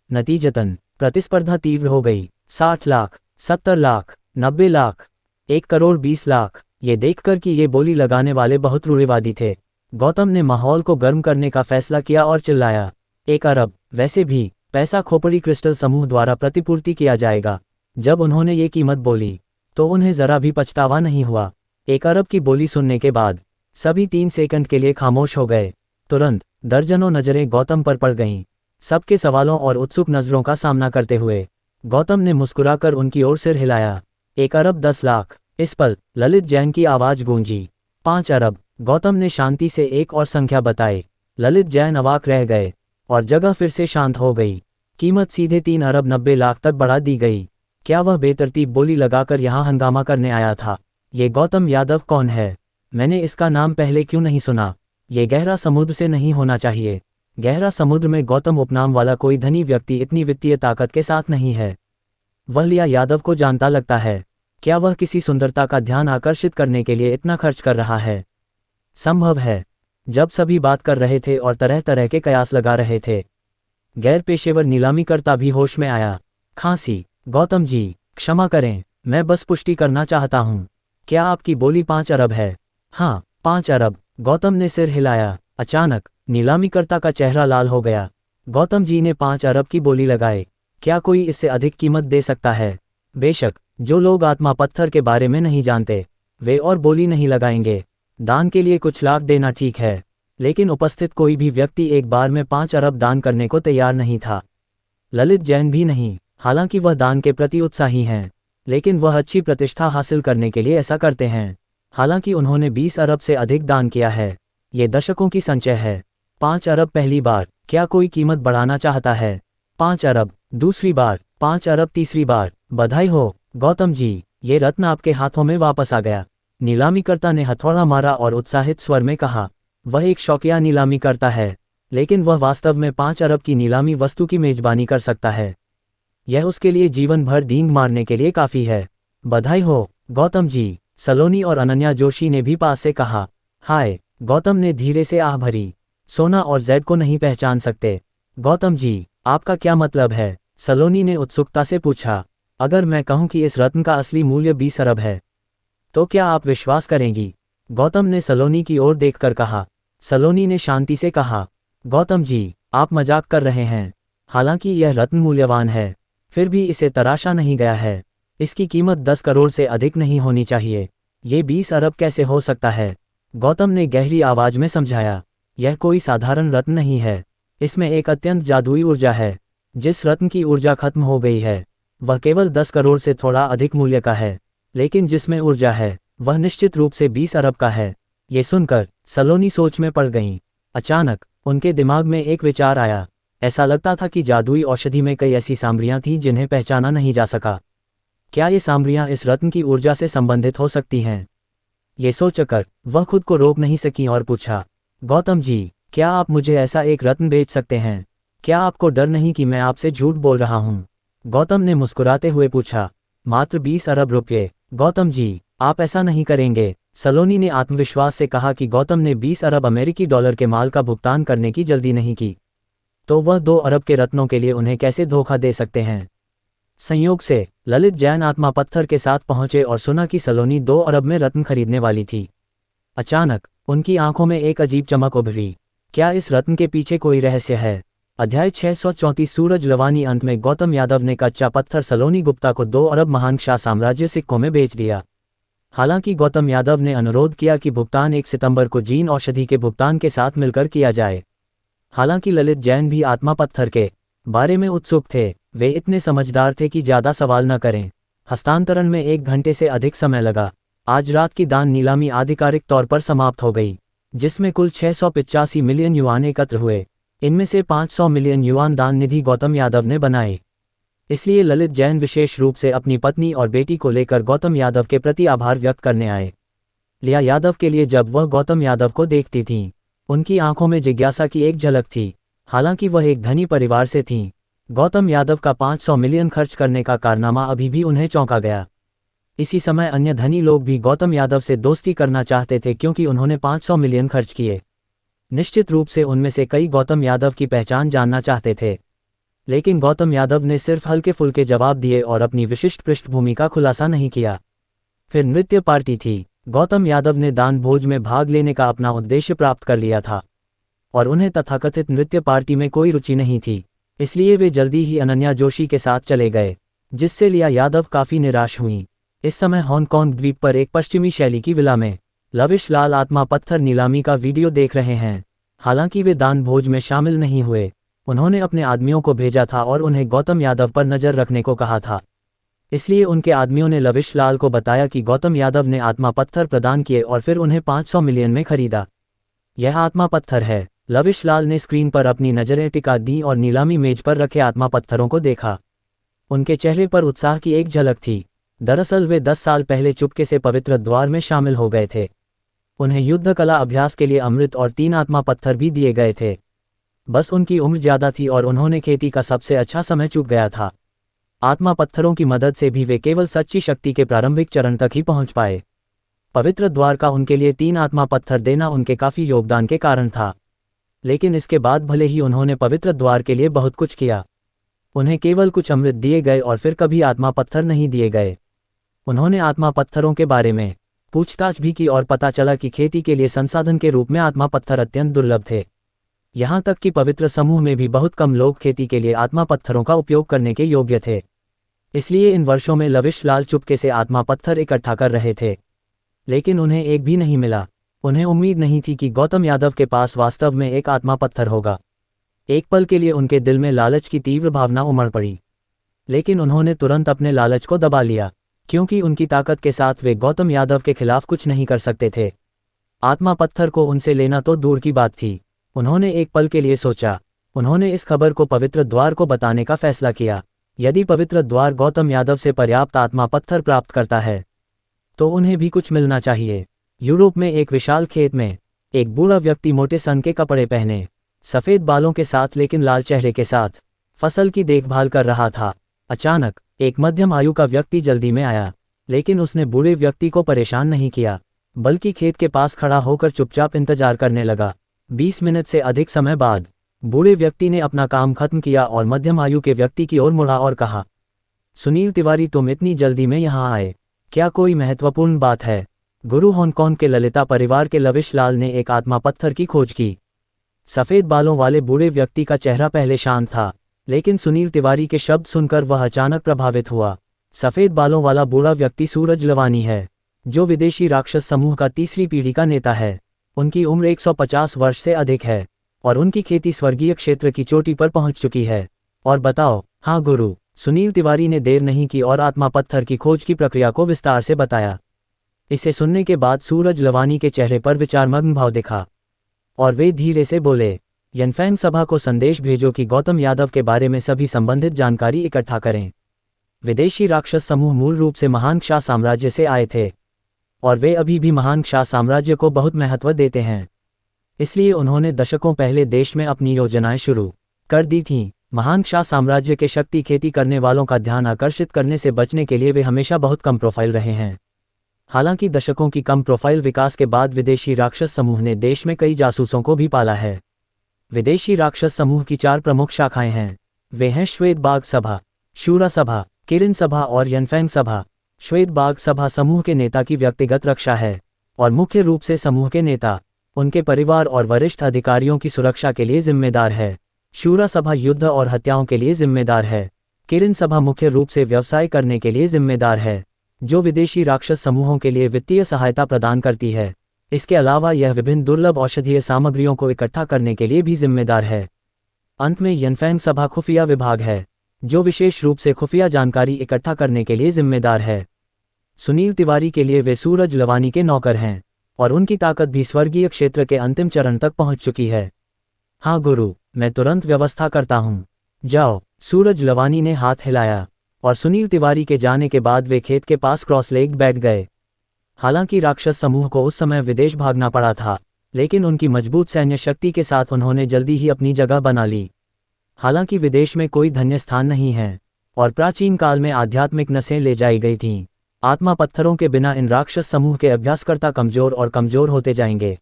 नतीजतन प्रतिस्पर्धा तीव्र हो गई। 60 लाख, 70 लाख, 90 लाख, 1 करोड़ 20 लाख। ये देखकर कि ये बोली लगाने वाले बहुत रूढ़िवादी थे, गौतम ने माहौल को गर्म करने का फैसला किया और चिल्लाया, 1 अरब, वैसे भी पैसा खोपड़ी क्रिस्टल समूह द्वारा प्रतिपूर्ति किया जाएगा। जब उन्होंने ये कीमत बोली तो उन्हें जरा भी पछतावा नहीं हुआ। 1 अरब की बोली सुनने के बाद सभी 3 सेकंड के लिए खामोश हो गए। तुरंत दर्जनों नजरें गौतम पर पड़ गईं। सबके सवालों और उत्सुक नजरों का सामना करते हुए गौतम ने मुस्कुराकर उनकी ओर सिर हिलाया। 1 अरब 10 लाख। इस पल ललित जैन की आवाज गूंजी। 5 अरब। गौतम ने शांति से एक और संख्या बताई। ललित जैन अवाक रह गए और जगह फिर से शांत हो गई। कीमत सीधे 3 अरब 90 लाख तक बढ़ा दी गई। क्या वह बेतरतीब बोली लगाकर यहाँ हंगामा करने आया था? ये गौतम यादव कौन है? मैंने इसका नाम पहले क्यों नहीं सुना? ये गहरा समुद्र से नहीं होना चाहिए। गहरा समुद्र में गौतम उपनाम वाला कोई धनी व्यक्ति इतनी वित्तीय ताकत के साथ नहीं है। वह लिया यादव को जानता लगता है। क्या वह किसी सुंदरता का ध्यान आकर्षित करने के लिए इतना खर्च कर रहा है? संभव है। जब सभी बात कर रहे थे और तरह तरह के कयास लगा रहे थे, गैर पेशेवर नीलामीकर्ता भी होश में आया। खांसी। गौतम जी, क्षमा करें, मैं बस पुष्टि करना चाहता हूँ। क्या आपकी बोली 5 अरब है? हाँ, 5 अरब। गौतम ने सिर हिलाया। अचानक नीलामीकर्ता का चेहरा लाल हो गया। गौतम जी ने 5 अरब की बोली लगाई। क्या कोई इससे अधिक कीमत दे सकता है? बेशक, जो लोग आत्मा पत्थर के बारे में नहीं जानते वे और बोली नहीं लगाएंगे। दान के लिए कुछ लाख देना ठीक है, लेकिन उपस्थित कोई भी व्यक्ति एक बार में 5 अरब दान करने को तैयार नहीं था। ललित जैन भी नहीं। हालांकि वह दान के प्रति उत्साही हैं, लेकिन वह अच्छी प्रतिष्ठा हासिल करने के लिए ऐसा करते हैं। हालांकि उन्होंने 20 अरब से अधिक दान किया है। ये दशकों की संचय है। 5 अरब पहली बार। क्या कोई कीमत बढ़ाना चाहता है? 5 अरब दूसरी बार। 5 अरब तीसरी बार। बधाई हो गौतम जी, ये रत्न आपके हाथों में वापस आ गया। नीलामीकर्ता ने हथौड़ा मारा और उत्साहित स्वर में कहा। वह एक शौकिया नीलामीकर्ता है, लेकिन वह वास्तव में 5 अरब की नीलामी वस्तु की मेजबानी कर सकता है। यह उसके लिए जीवन भर डींग मारने के लिए काफी है। बधाई हो गौतम जी, सलोनी और अनन्या जोशी ने भी पास से कहा। हाय। गौतम ने धीरे से आह भरी। सोना और जेड को नहीं पहचान सकते। गौतम जी, आपका क्या मतलब है? सलोनी ने उत्सुकता से पूछा। अगर मैं कहूं कि इस रत्न का असली मूल्य 20 अरब है, तो क्या आप विश्वास करेंगी? गौतम ने सलोनी की ओर देखकर कहा। सलोनी ने शांति से कहा, गौतम जी, आप मजाक कर रहे हैं। हालांकि यह रत्न मूल्यवान है, फिर भी इसे तराशा नहीं गया है। इसकी कीमत 10 करोड़ से अधिक नहीं होनी चाहिए। ये 20 अरब कैसे हो सकता है? गौतम ने गहरी आवाज में समझाया। यह कोई साधारण रत्न नहीं है। इसमें एक अत्यंत जादुई ऊर्जा है। जिस रत्न की ऊर्जा खत्म हो गई है, वह केवल 10 करोड़ से थोड़ा अधिक मूल्य का है, लेकिन जिसमें ऊर्जा है वह निश्चित रूप से 20 अरब का है। ये सुनकर सलोनी सोच में पड़ गईं। अचानक उनके दिमाग में एक विचार आया। ऐसा लगता था कि जादुई औषधि में कई ऐसी सामग्रियां थीं जिन्हें पहचाना नहीं जा सका। क्या ये सामग्रियां इस रत्न की ऊर्जा से संबंधित हो सकती हैं? ये सोचकर वह खुद को रोक नहीं सकी और पूछा, गौतम जी, क्या आप मुझे ऐसा एक रत्न बेच सकते हैं? क्या आपको डर नहीं कि मैं आपसे झूठ बोल रहा हूँ? गौतम ने मुस्कुराते हुए पूछा। मात्र 20 अरब रुपये। गौतम जी, आप ऐसा नहीं करेंगे। सलोनी ने आत्मविश्वास से कहा कि गौतम ने 20 अरब अमेरिकी डॉलर के माल का भुगतान करने की जल्दी नहीं की, तो वह 2 अरब के रत्नों के लिए उन्हें कैसे धोखा दे सकते हैं? संयोग से ललित जैन आत्मा पत्थर के साथ पहुंचे और सुना कि सलोनी 2 अरब में रत्न खरीदने वाली थी। अचानक उनकी आंखों में एक अजीब चमक उभरी। क्या इस रत्न के पीछे कोई रहस्य है? अध्याय 634 सूरज लवानी। अंत में गौतम यादव ने कच्चा पत्थर सलोनी गुप्ता को 2 अरब महान शाह साम्राज्य सिक्कों में बेच दिया। हालांकि गौतम यादव ने अनुरोध किया कि भुगतान 1 सितंबर को जीन औषधि के भुगतान के साथ मिलकर किया जाए। हालांकि ललित जैन भी आत्मा पत्थर के बारे में उत्सुक थे। वे इतने समझदार थे कि ज़्यादा सवाल न करें। हस्तांतरण में 1 घंटे से अधिक समय लगा। आज रात की दान नीलामी आधिकारिक तौर पर समाप्त हो गई, जिसमें कुल 685 मिलियन युआन एकत्र हुए। इनमें से 500 मिलियन युआन दान निधि गौतम यादव ने बनाए। इसलिए ललित जैन विशेष रूप से अपनी पत्नी और बेटी को लेकर गौतम यादव के प्रति आभार व्यक्त करने आए। लिया यादव के लिए जब वह गौतम यादव को देखती थीं, उनकी आंखों में जिज्ञासा की एक झलक थी। हालांकि वह एक धनी परिवार से थीं, गौतम यादव का 500 मिलियन खर्च करने का कारनामा अभी भी उन्हें चौंका गया। इसी समय अन्य धनी लोग भी गौतम यादव से दोस्ती करना चाहते थे, क्योंकि उन्होंने 500 मिलियन खर्च किए। निश्चित रूप से उनमें से कई गौतम यादव की पहचान जानना चाहते थे, लेकिन गौतम यादव ने सिर्फ हल्के फुल्के जवाब दिए और अपनी विशिष्ट पृष्ठभूमि का खुलासा नहीं किया। फिर नृत्य पार्टी थी। गौतम यादव ने दान भोज में भाग लेने का अपना उद्देश्य प्राप्त कर लिया था और उन्हें तथाकथित नृत्य पार्टी में कोई रुचि नहीं थी, इसलिए वे जल्दी ही अनन्या जोशी के साथ चले गए, जिससे लिया यादव काफ़ी निराश हुई। इस समय हांगकांग द्वीप पर एक पश्चिमी शैली की विला में लविश लाल आत्मा पत्थर नीलामी का वीडियो देख रहे हैं। हालांकि वे दान भोज में शामिल नहीं हुए, उन्होंने अपने आदमियों को भेजा था और उन्हें गौतम यादव पर नज़र रखने को कहा था। इसलिए उनके आदमियों ने लविश लाल को बताया कि गौतम यादव ने आत्मा पत्थर प्रदान किए और फिर उन्हें 500 मिलियन में खरीदा। यह आत्मा पत्थर है। लविश लाल ने स्क्रीन पर अपनी नज़रें टिका दी और नीलामी मेज पर रखे आत्मा पत्थरों को देखा। उनके चेहरे पर उत्साह की एक झलक थी। दरअसल वे 10 साल पहले चुपके से पवित्र द्वार में शामिल हो गए थे। उन्हें युद्ध कला अभ्यास के लिए अमृत और 3 आत्मा पत्थर भी दिए गए थे। बस उनकी उम्र ज़्यादा थी और उन्होंने खेती का सबसे अच्छा समय चूक गया था। आत्मा पत्थरों की मदद से भी वे केवल सच्ची शक्ति के प्रारंभिक चरण तक ही पहुंच पाए। पवित्र द्वार का उनके लिए 3 आत्मा पत्थर देना उनके काफ़ी योगदान के कारण था। लेकिन इसके बाद भले ही उन्होंने पवित्र द्वार के लिए बहुत कुछ किया, उन्हें केवल कुछ अमृत दिए गए और फिर कभी आत्मा पत्थर नहीं दिए गए। उन्होंने आत्मा पत्थरों के बारे में पूछताछ भी की और पता चला कि खेती के लिए संसाधन के रूप में आत्मा पत्थर अत्यंत दुर्लभ थे। यहाँ तक कि पवित्र समूह में भी बहुत कम लोग खेती के लिए आत्मा पत्थरों का उपयोग करने के योग्य थे। इसलिए इन वर्षों में लविश लाल चुपके से आत्मा पत्थर इकट्ठा कर रहे थे, लेकिन उन्हें एक भी नहीं मिला। उन्हें उम्मीद नहीं थी कि गौतम यादव के पास वास्तव में एक आत्मा पत्थर होगा। एक पल के लिए उनके दिल में लालच की तीव्र भावना उमड़ पड़ी, लेकिन उन्होंने तुरंत अपने लालच को दबा लिया, क्योंकि उनकी ताकत के साथ वे गौतम यादव के खिलाफ कुछ नहीं कर सकते थे। आत्मा पत्थर को उनसे लेना तो दूर की बात थी। उन्होंने एक पल के लिए सोचा। उन्होंने इस खबर को पवित्र द्वार को बताने का फैसला किया। यदि पवित्र द्वार गौतम यादव से पर्याप्त आत्मा पत्थर प्राप्त करता है, तो उन्हें भी कुछ मिलना चाहिए। यूरोप में एक विशाल खेत में एक बूढ़ा व्यक्ति मोटे सन के कपड़े पहने, सफ़ेद बालों के साथ लेकिन लाल चेहरे के साथ फसल की देखभाल कर रहा था। अचानक एक मध्यम आयु का व्यक्ति जल्दी में आया, लेकिन उसने बूढ़े व्यक्ति को परेशान नहीं किया, बल्कि खेत के पास खड़ा होकर चुपचाप इंतजार करने लगा। 20 मिनट से अधिक समय बाद बूढ़े व्यक्ति ने अपना काम खत्म किया और मध्यम आयु के व्यक्ति की ओर मुड़ा और कहा, सुनील तिवारी, तुम इतनी जल्दी में यहाँ आए, क्या कोई महत्वपूर्ण बात है? गुरु हांगकांग के ललिता परिवार के लविश लाल ने एक आत्मा पत्थर की खोज की। सफ़ेद बालों वाले बूढ़े व्यक्ति का चेहरा पहले शांत था, लेकिन सुनील तिवारी के शब्द सुनकर वह अचानक प्रभावित हुआ। सफ़ेद बालों वाला बूढ़ा व्यक्ति सूरज लवानी है, जो विदेशी राक्षस समूह का तीसरी पीढ़ी का नेता है। उनकी उम्र 150 वर्ष से अधिक है और उनकी खेती स्वर्गीय क्षेत्र की चोटी पर पहुंच चुकी है। और बताओ। हाँ गुरु, सुनील तिवारी ने देर नहीं की और आत्मा पत्थर की खोज की प्रक्रिया को विस्तार से बताया। इसे सुनने के बाद सूरज लवानी के चेहरे पर विचारमग्न भाव दिखा और वे धीरे से बोले, यनफैंग सभा को संदेश भेजो कि गौतम यादव के बारे में सभी संबंधित जानकारी इकट्ठा करें। विदेशी राक्षस समूह मूल रूप से महान क्षा साम्राज्य से आए थे और वे अभी भी महान क्षा साम्राज्य को बहुत महत्व देते हैं। इसलिए उन्होंने दशकों पहले देश में अपनी योजनाएं शुरू कर दी थीं। महान क्षा साम्राज्य के शक्ति खेती करने वालों का ध्यान आकर्षित करने से बचने के लिए वे हमेशा बहुत कम प्रोफाइल रहे हैं। हालांकि दशकों की कम प्रोफाइल विकास के बाद विदेशी राक्षस समूह ने देश में कई जासूसों को भी पाला है। विदेशी राक्षस समूह की 4 प्रमुख शाखाएं हैं। वे हैं श्वेत बाघ सभा, शूरा सभा, किरिन सभा और यनफैंग सभा। श्वेत बाघ सभा समूह के नेता की व्यक्तिगत रक्षा है और मुख्य रूप से समूह के नेता, उनके परिवार और वरिष्ठ अधिकारियों की सुरक्षा के लिए जिम्मेदार है। शूरा सभा युद्ध और हत्याओं के लिए जिम्मेदार है। किरिन सभा मुख्य रूप से व्यवसाय करने के लिए जिम्मेदार है, जो विदेशी राक्षस समूहों के लिए वित्तीय सहायता प्रदान करती है। इसके अलावा यह विभिन्न दुर्लभ औषधीय सामग्रियों को इकट्ठा करने के लिए भी जिम्मेदार है। अंत में यनफैंग सभा खुफिया विभाग है, जो विशेष रूप से खुफिया जानकारी इकट्ठा करने के लिए जिम्मेदार है। सुनील तिवारी के लिए वे सूरज लवानी के नौकर हैं और उनकी ताकत भी स्वर्गीय क्षेत्र के अंतिम चरण तक पहुंच चुकी है। हाँ गुरु, मैं तुरंत व्यवस्था करता हूँ, जाओ। सूरज लवानी ने हाथ हिलाया और सुनील तिवारी के जाने के बाद वे खेत के पास क्रॉस लेग बैठ गए। हालांकि राक्षस समूह को उस समय विदेश भागना पड़ा था, लेकिन उनकी मजबूत सैन्य शक्ति के साथ उन्होंने जल्दी ही अपनी जगह बना ली। हालांकि विदेश में कोई धन्य स्थान नहीं है और प्राचीन काल में आध्यात्मिक नसें ले जाई गई थीं। आत्मा पत्थरों के बिना इन राक्षस समूह के अभ्यासकर्ता कमजोर और कमजोर होते जाएंगे।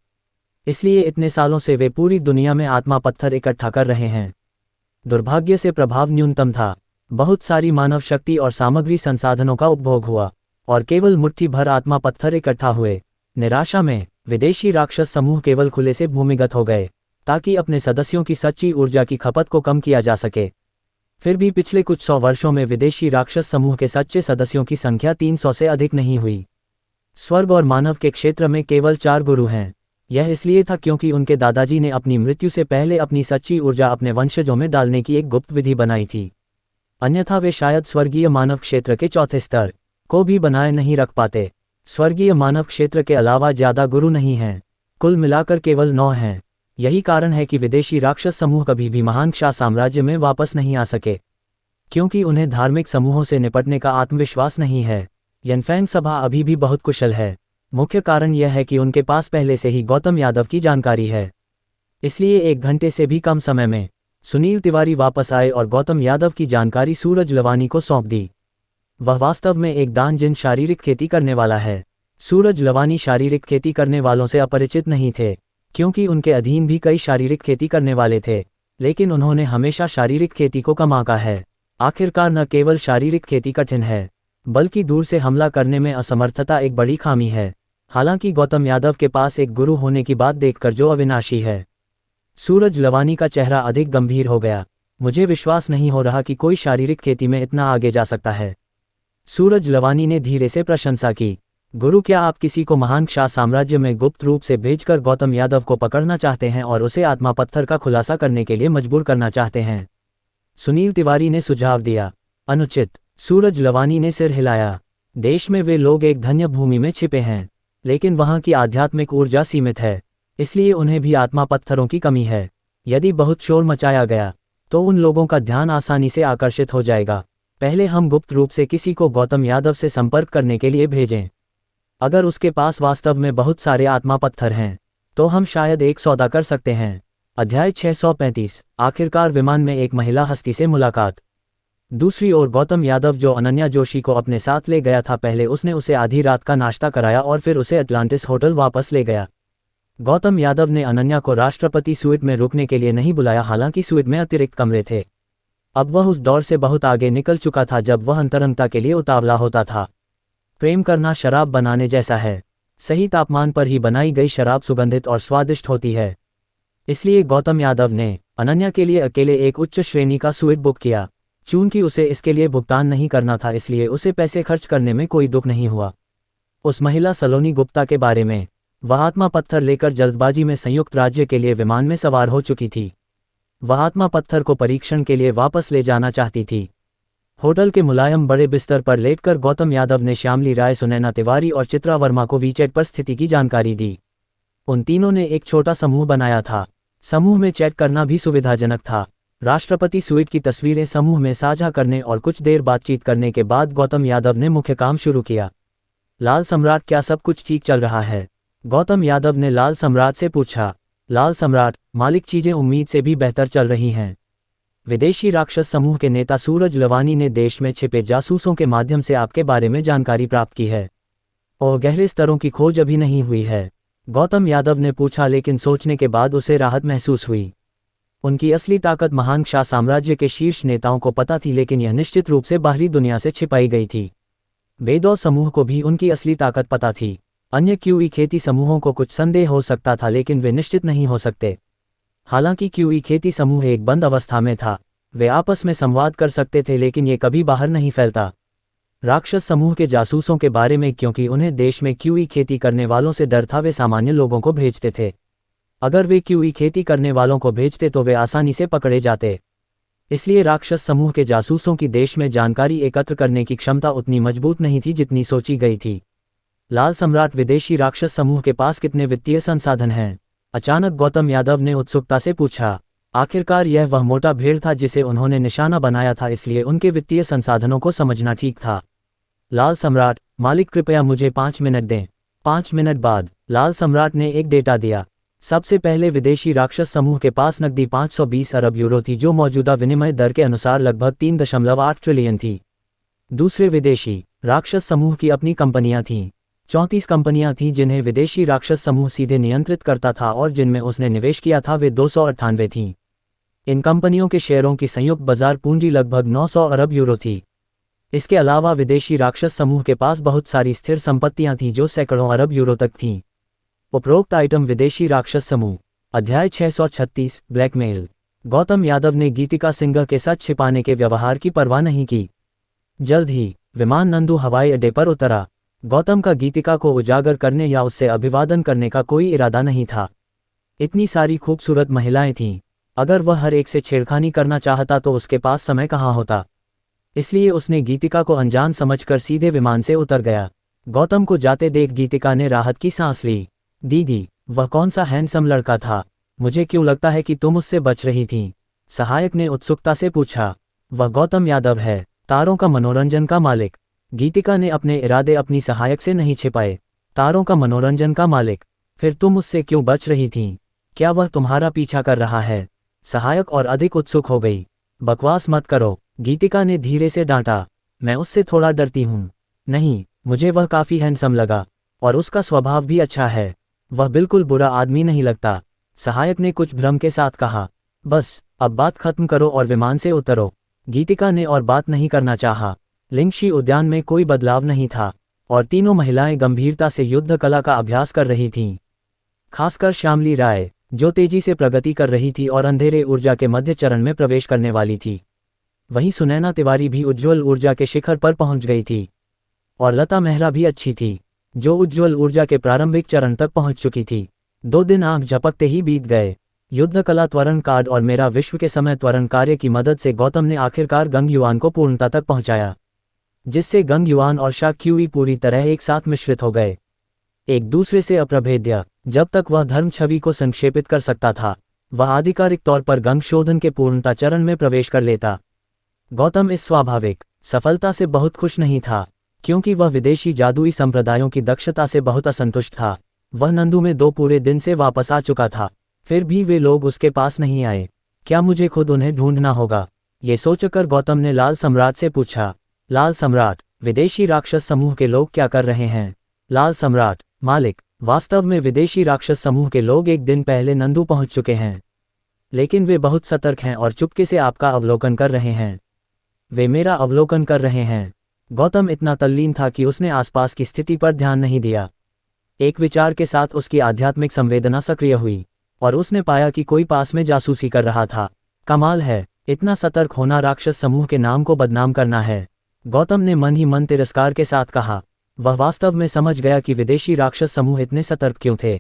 इसलिए इतने सालों से वे पूरी दुनिया में आत्मा पत्थर इकट्ठा कर रहे हैं। दुर्भाग्य से प्रभाव न्यूनतम था। बहुत सारी मानव शक्ति और सामग्री संसाधनों का उपभोग हुआ और केवल मुट्ठी भर आत्मा पत्थर इकट्ठा हुए। निराशा में विदेशी राक्षस समूह केवल खुले से भूमिगत हो गए ताकि अपने सदस्यों की सच्ची ऊर्जा की खपत को कम किया जा सके। फिर भी पिछले कुछ 100 वर्षों में विदेशी राक्षस समूह के सच्चे सदस्यों की संख्या 300 से अधिक नहीं हुई। स्वर्ग और मानव के क्षेत्र में केवल 4 गुरु हैं। यह इसलिए था क्योंकि उनके दादाजी ने अपनी मृत्यु से पहले अपनी सच्ची ऊर्जा अपने वंशजों में डालने की एक गुप्त विधि बनाई थी, अन्यथा वे शायद स्वर्गीय मानव क्षेत्र के चौथे स्तर को भी बनाए नहीं रख पाते। स्वर्गीय मानव क्षेत्र के अलावा ज्यादा गुरु नहीं हैं, कुल मिलाकर केवल 9 हैं। यही कारण है कि विदेशी राक्षस समूह कभी भी महान क्षा साम्राज्य में वापस नहीं आ सके, क्योंकि उन्हें धार्मिक समूहों से निपटने का आत्मविश्वास नहीं है। यनफैंग सभा अभी भी बहुत कुशल है। मुख्य कारण यह है कि उनके पास पहले से ही गौतम यादव की जानकारी है। इसलिए 1 घंटे से भी कम समय में सुनील तिवारी वापस आए और गौतम यादव की जानकारी सूरज लवानी को सौंप दी। वह वास्तव में एक दानजिन शारीरिक खेती करने वाला है। सूरज लवानी शारीरिक खेती करने वालों से अपरिचित नहीं थे, क्योंकि उनके अधीन भी कई शारीरिक खेती करने वाले थे, लेकिन उन्होंने हमेशा शारीरिक खेती को कम आंका है। आखिरकार न केवल शारीरिक खेती कठिन है, बल्कि दूर से हमला करने में असमर्थता एक बड़ी खामी है। हालांकि गौतम यादव के पास एक गुरु होने की बात देखकर जो अविनाशी है। सूरज लवानी का चेहरा अधिक गंभीर हो गया। मुझे विश्वास नहीं हो रहा कि कोई शारीरिक खेती में इतना आगे जा सकता है। सूरज लवानी ने धीरे से प्रशंसा की। गुरु, क्या आप किसी को महान क्षा साम्राज्य में गुप्त रूप से भेजकर गौतम यादव को पकड़ना चाहते हैं और उसे आत्मा पत्थर का खुलासा करने के लिए मजबूर करना चाहते हैं? सुनील तिवारी ने सुझाव दिया। अनुचित। सूरज लवानी ने सिर हिलाया। देश में वे लोग एक धन्य भूमि में छिपे हैं, लेकिन वहां की आध्यात्मिक ऊर्जा सीमित है, इसलिए उन्हें भी आत्मा पत्थरों की कमी है। यदि बहुत शोर मचाया गया तो उन लोगों का ध्यान आसानी से आकर्षित हो जाएगा। पहले हम गुप्त रूप से किसी को गौतम यादव से संपर्क करने के लिए भेजें। अगर उसके पास वास्तव में बहुत सारे आत्मा पत्थर हैं तो हम शायद एक सौदा कर सकते हैं। अध्याय 635। आखिरकार विमान में एक महिला हस्ती से मुलाकात। दूसरी ओर गौतम यादव, जो अनन्या जोशी को अपने साथ ले गया था, पहले उसने उसे आधी रात का नाश्ता कराया और फिर उसे अटलांटिस होटल वापस ले गया। गौतम यादव ने अनन्या को राष्ट्रपति स्वीट में रुकने के लिए नहीं बुलाया, हालांकि स्वीट में अतिरिक्त कमरे थे। अब वह उस दौर से बहुत आगे निकल चुका था जब वह अंतरंगता के लिए उतावला होता था। प्रेम करना शराब बनाने जैसा है। सही तापमान पर ही बनाई गई शराब सुगंधित और स्वादिष्ट होती है। इसलिए गौतम यादव ने अनन्या के लिए अकेले एक उच्च श्रेणी का स्वीट बुक किया। चूंकि उसे इसके लिए भुगतान नहीं करना था, इसलिए उसे पैसे खर्च करने में कोई दुख नहीं हुआ। उस महिला सलोनी गुप्ता के बारे में, वह आत्मा पत्थर लेकर जल्दबाजी में संयुक्त राज्य के लिए विमान में सवार हो चुकी थी। वह आत्मा पत्थर को परीक्षण के लिए वापस ले जाना चाहती थी। होटल के मुलायम बड़े बिस्तर पर लेटकर गौतम यादव ने श्यामली राय, सुनैना तिवारी और चित्रा वर्मा को वीचैट पर स्थिति की जानकारी दी। उन तीनों ने एक छोटा समूह बनाया था। समूह में चैट करना भी सुविधाजनक था। राष्ट्रपति स्वीट की तस्वीरें समूह में साझा करने और कुछ देर बातचीत करने के बाद गौतम यादव ने मुख्य काम शुरू किया। लाल सम्राट, क्या सब कुछ ठीक चल रहा है? गौतम यादव ने लाल सम्राट से पूछा। लाल सम्राट, मालिक, चीजें उम्मीद से भी बेहतर चल रही हैं। विदेशी राक्षस समूह के नेता सूरज लवानी ने देश में छिपे जासूसों के माध्यम से आपके बारे में जानकारी प्राप्त की है और गहरे स्तरों की खोज अभी नहीं हुई है। गौतम यादव ने पूछा, लेकिन सोचने के बाद उसे राहत महसूस हुई। उनकी असली ताकत महान क्षा साम्राज्य के शीर्ष नेताओं को पता थी, लेकिन यह निश्चित रूप से बाहरी दुनिया से छिपाई गई थी। बेदौ समूह को भी उनकी असली ताकत पता थी। अन्य क्यूई खेती समूहों को कुछ संदेह हो सकता था, लेकिन वे निश्चित नहीं हो सकते। हालांकि क्यूई खेती समूह एक बंद अवस्था में था। वे आपस में संवाद कर सकते थे, लेकिन ये कभी बाहर नहीं फैलता। राक्षस समूह के जासूसों के बारे में, क्योंकि उन्हें देश में क्यूई खेती करने वालों से डर था, वे सामान्य लोगों को भेजते थे। अगर वे क्यूई खेती करने वालों को भेजते तो वे आसानी से पकड़े जाते। इसलिए राक्षस समूह के जासूसों की देश में जानकारी एकत्र करने की क्षमता उतनी मजबूत नहीं थी जितनी सोची गई थी। लाल सम्राट, विदेशी राक्षस समूह के पास कितने वित्तीय संसाधन हैं? अचानक गौतम यादव ने उत्सुकता से पूछा। आखिरकार यह वह मोटा भेड़ था जिसे उन्होंने निशाना बनाया था, इसलिए उनके वित्तीय संसाधनों को समझना ठीक था। लाल सम्राट, मालिक, कृपया मुझे 5 मिनट दें। 5 मिनट बाद लाल सम्राट ने एक डेटा दिया। सबसे पहले विदेशी राक्षस समूह के पास नकदी 520 अरब यूरो थी, जो मौजूदा विनिमय दर के अनुसार लगभग 3.8 ट्रिलियन थी। दूसरे, विदेशी राक्षस समूह की अपनी कंपनियां थीं। 34 कंपनियां थीं जिन्हें विदेशी राक्षस समूह सीधे नियंत्रित करता था और जिनमें उसने निवेश किया था वे 298 थीं। इन कंपनियों के शेयरों की संयुक्त बाजार पूंजी लगभग 900 अरब यूरो थी। इसके अलावा विदेशी राक्षस समूह के पास बहुत सारी स्थिर संपत्तियां थीं जो सैकड़ों अरब यूरो तक थीं। उपरोक्त आइटम विदेशी राक्षस समूह। अध्याय 636 ब्लैकमेल। गौतम यादव ने गीतिका सिंह के साथ छिपाने के व्यवहार की परवाह नहीं की। जल्द ही विमान नंदू हवाई अड्डे पर उतरा। गौतम का गीतिका को उजागर करने या उससे अभिवादन करने का कोई इरादा नहीं था। इतनी सारी खूबसूरत महिलाएं थीं, अगर वह हर एक से छेड़खानी करना चाहता तो उसके पास समय कहाँ होता। इसलिए उसने गीतिका को अनजान समझकर सीधे विमान से उतर गया। गौतम को जाते देख गीतिका ने राहत की सांस ली। दीदी, वह कौन सा हैंडसम लड़का था? मुझे क्यों लगता है कि तुम उससे बच रही थीं? सहायक ने उत्सुकता से पूछा। वह गौतम यादव है, तारों का मनोरंजन का मालिक। गीतिका ने अपने इरादे अपनी सहायक से नहीं छिपाए। तारों का मनोरंजन का मालिक? फिर तुम उससे क्यों बच रही थीं? क्या वह तुम्हारा पीछा कर रहा है? सहायक और अधिक उत्सुक हो गई। बकवास मत करो, गीतिका ने धीरे से डांटा। मैं उससे थोड़ा डरती हूँ। नहीं, मुझे वह काफ़ी हैंडसम लगा, और उसका स्वभाव भी अच्छा है। वह बिल्कुल बुरा आदमी नहीं लगता, सहायक ने कुछ भ्रम के साथ कहा। बस, अब बात खत्म करो और विमान से उतरो। गीतिका ने और बात नहीं करना चाहा। लिंगशी उद्यान में कोई बदलाव नहीं था, और तीनों महिलाएं गंभीरता से युद्ध कला का अभ्यास कर रही थीं। खासकर श्यामली राय, जो तेजी से प्रगति कर रही थी और अंधेरे ऊर्जा के मध्य चरण में प्रवेश करने वाली थी। वहीं सुनैना तिवारी भी उज्ज्वल ऊर्जा के शिखर पर पहुंच गई थी। और लता मेहरा भी अच्छी थी, जो उज्ज्वल ऊर्जा के प्रारंभिक चरण तक पहुंच चुकी थी। 2 दिन आंख झपकते ही बीत गए। युद्ध कला त्वरण कार्ड और मेरा विश्व के समय त्वरण कार्य की मदद से गौतम ने आखिरकार गंग युआन को पूर्णता तक पहुंचाया, जिससे गंग युआन और शाक्युई पूरी तरह एक साथ मिश्रित हो गए, एक दूसरे से अप्रभेद्य। जब तक वह धर्म छवि को संक्षेपित कर सकता था, वह आधिकारिक तौर पर गंग शोधन के पूर्णता चरण में प्रवेश कर लेता। गौतम इस स्वाभाविक सफलता से बहुत खुश नहीं था, क्योंकि वह विदेशी जादुई संप्रदायों की दक्षता से बहुत असंतुष्ट था। वह नंदू में 2 पूरे दिन से वापस आ चुका था, फिर भी वे लोग उसके पास नहीं आए। क्या मुझे खुद उन्हें ढूंढना होगा? ये सोचकर गौतम ने लाल सम्राट से पूछा। लाल सम्राट, विदेशी राक्षस समूह के लोग क्या कर रहे हैं? लाल सम्राट, मालिक, वास्तव में विदेशी राक्षस समूह के लोग 1 दिन पहले नंदू पहुंच चुके हैं, लेकिन वे बहुत सतर्क हैं और चुपके से आपका अवलोकन कर रहे हैं। वे मेरा अवलोकन कर रहे हैं। गौतम इतना तल्लीन था कि उसने आसपास की स्थिति पर ध्यान नहीं दिया। एक विचार के साथ उसकी आध्यात्मिक संवेदना सक्रिय हुई, और उसने पाया कि कोई पास में जासूसी कर रहा था। कमाल है, इतना सतर्क होना राक्षस समूह के नाम को बदनाम करना है। गौतम ने मन ही मन तिरस्कार के साथ कहा। वह वास्तव में समझ गया कि विदेशी राक्षस समूह इतने सतर्क क्यों थे,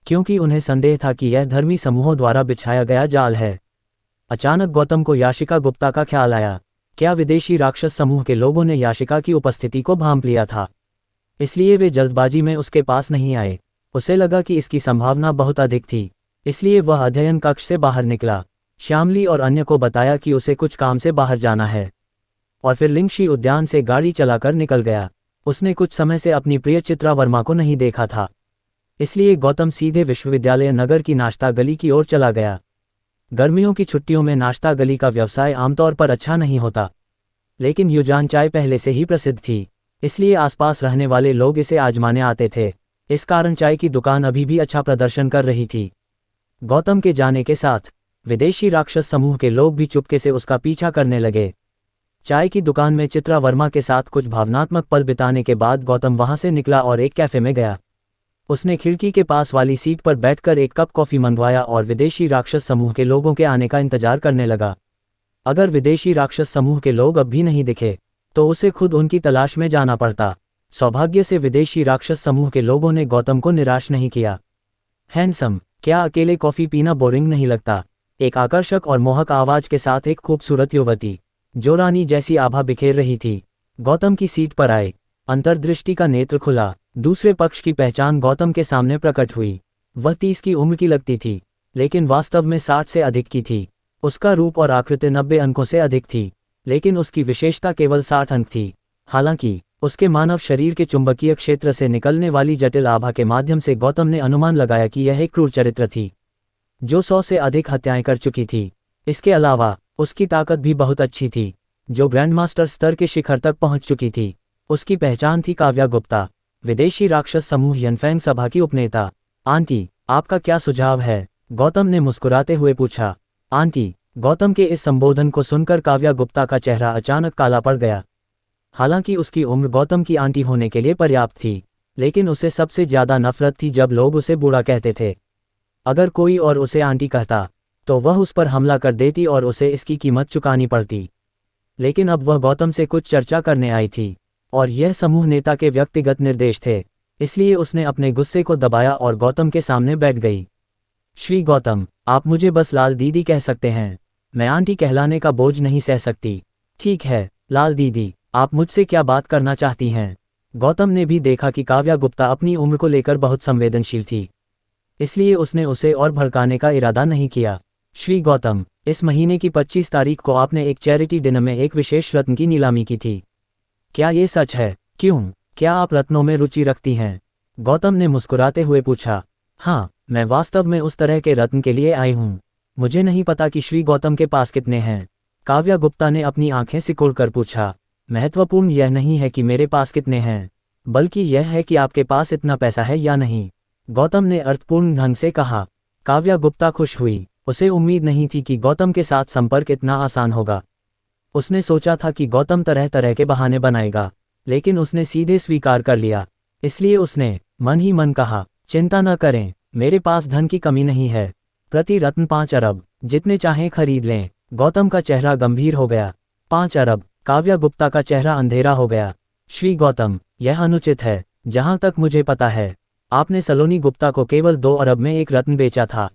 क्योंकि उन्हें संदेह था कि यह धर्मी समूहों द्वारा बिछाया गया जाल है। अचानक गौतम को याशिका गुप्ता का ख्याल आया। क्या विदेशी राक्षस समूह के लोगों ने याशिका की उपस्थिति को भांप लिया था? इसलिए वे जल्दबाजी में उसके पास नहीं आए। उसे लगा कि इसकी संभावना बहुत अधिक थी, इसलिए वह अध्ययन कक्ष से बाहर निकला। श्यामली और अन्य को बताया कि उसे कुछ काम से बाहर जाना है, और फिर लिंगशी उद्यान से गाड़ी चलाकर निकल गया। उसने कुछ समय से अपनी प्रिय चित्रा वर्मा को नहीं देखा था, इसलिए गौतम सीधे विश्वविद्यालय नगर की नाश्ता गली की ओर चला गया। गर्मियों की छुट्टियों में नाश्ता गली का व्यवसाय आमतौर पर अच्छा नहीं होता, लेकिन युजान चाय पहले से ही प्रसिद्ध थी, इसलिए आसपास रहने वाले लोग इसे आजमाने आते थे। इस कारण चाय की दुकान अभी भी अच्छा प्रदर्शन कर रही थी। गौतम के जाने के साथ विदेशी राक्षस समूह के लोग भी चुपके से उसका पीछा करने लगे। चाय की दुकान में चित्रा वर्मा के साथ कुछ भावनात्मक पल बिताने के बाद गौतम वहां से निकला और एक कैफे में गया। उसने खिड़की के पास वाली सीट पर बैठकर एक कप कॉफी मंगवाया और विदेशी राक्षस समूह के लोगों के आने का इंतजार करने लगा। अगर विदेशी राक्षस समूह के लोग अब भी नहीं दिखे, तो उसे खुद उनकी तलाश में जाना पड़ता। सौभाग्य से विदेशी राक्षस समूह के लोगों ने गौतम को निराश नहीं किया। हैंडसम, क्या अकेले कॉफी पीना बोरिंग नहीं लगता? एक आकर्षक और मोहक आवाज के साथ एक खूबसूरत युवती, जो रानी जैसी आभा बिखेर रही थी, गौतम की सीट पर आए। अंतर्दृष्टि का नेत्र खुला। दूसरे पक्ष की पहचान गौतम के सामने प्रकट हुई। वह 30 की उम्र की लगती थी, लेकिन वास्तव में 60 से अधिक की थी। उसका रूप और आकृति 90 अंकों से अधिक थी, लेकिन उसकी विशेषता केवल 60 अंक थी। हालांकि उसके मानव शरीर के चुंबकीय क्षेत्र से निकलने वाली जटिल आभा के माध्यम से गौतम ने अनुमान लगाया कि यह एक क्रूर चरित्र थी, जो 100 से अधिक हत्याएं कर चुकी थी। इसके अलावा उसकी ताकत भी बहुत अच्छी थी, जो ग्रैंडमास्टर स्तर के शिखर तक पहुंच चुकी थी। उसकी पहचान थी काव्या गुप्ता, विदेशी राक्षस समूह यनफैंग सभा की उपनेता। आंटी, आपका क्या सुझाव है? गौतम ने मुस्कुराते हुए पूछा। आंटी, गौतम के इस संबोधन को सुनकर काव्या गुप्ता का चेहरा अचानक काला पड़ गया। हालांकि उसकी उम्र गौतम की आंटी होने के लिए पर्याप्त थी, लेकिन उसे सबसे ज्यादा नफरत थी जब लोग उसे बूढ़ा कहते थे। अगर कोई और उसे आंटी कहता तो वह उस पर हमला कर देती और उसे इसकी कीमत चुकानी पड़ती। लेकिन अब वह गौतम से कुछ चर्चा करने आई थी और यह समूह नेता के व्यक्तिगत निर्देश थे, इसलिए उसने अपने गुस्से को दबाया और गौतम के सामने बैठ गई। श्री गौतम, आप मुझे बस लाल दीदी कह सकते हैं, मैं आंटी कहलाने का बोझ नहीं सह सकती। ठीक है लाल दीदी, आप मुझसे क्या बात करना चाहती हैं? गौतम ने भी देखा कि काव्या गुप्ता अपनी उम्र को लेकर बहुत संवेदनशील थी, इसलिए उसने उसे और भड़काने का इरादा नहीं किया। श्री गौतम, इस महीने की 25 तारीख को आपने एक चैरिटी डिनर में एक विशेष रत्न की नीलामी की थी, क्या ये सच है? क्यों, क्या आप रत्नों में रुचि रखती हैं? गौतम ने मुस्कुराते हुए पूछा। हाँ, मैं वास्तव में उस तरह के रत्न के लिए आई हूँ। मुझे नहीं पता कि श्री गौतम के पास कितने हैं। काव्या गुप्ता ने अपनी आंखें सिकोड़कर पूछा। महत्वपूर्ण यह नहीं है कि मेरे पास कितने हैं, बल्कि यह है कि आपके पास इतना पैसा है या नहीं, गौतम ने अर्थपूर्ण ढंग से कहा। काव्या गुप्ता खुश हुई, उसे उम्मीद नहीं थी कि गौतम के साथ संपर्क इतना आसान होगा। उसने सोचा था कि गौतम तरह तरह के बहाने बनाएगा, लेकिन उसने सीधे स्वीकार कर लिया। इसलिए उसने मन ही मन कहा, चिंता न करें, मेरे पास धन की कमी नहीं है, प्रति रत्न 5 अरब, जितने चाहें खरीद लें। गौतम का चेहरा गंभीर हो गया। 5 अरब, काव्या गुप्ता का चेहरा अंधेरा हो गया। श्री गौतम, यह अनुचित है। जहां तक मुझे पता है, आपने सलोनी गुप्ता को केवल 2 अरब में एक रत्न बेचा था।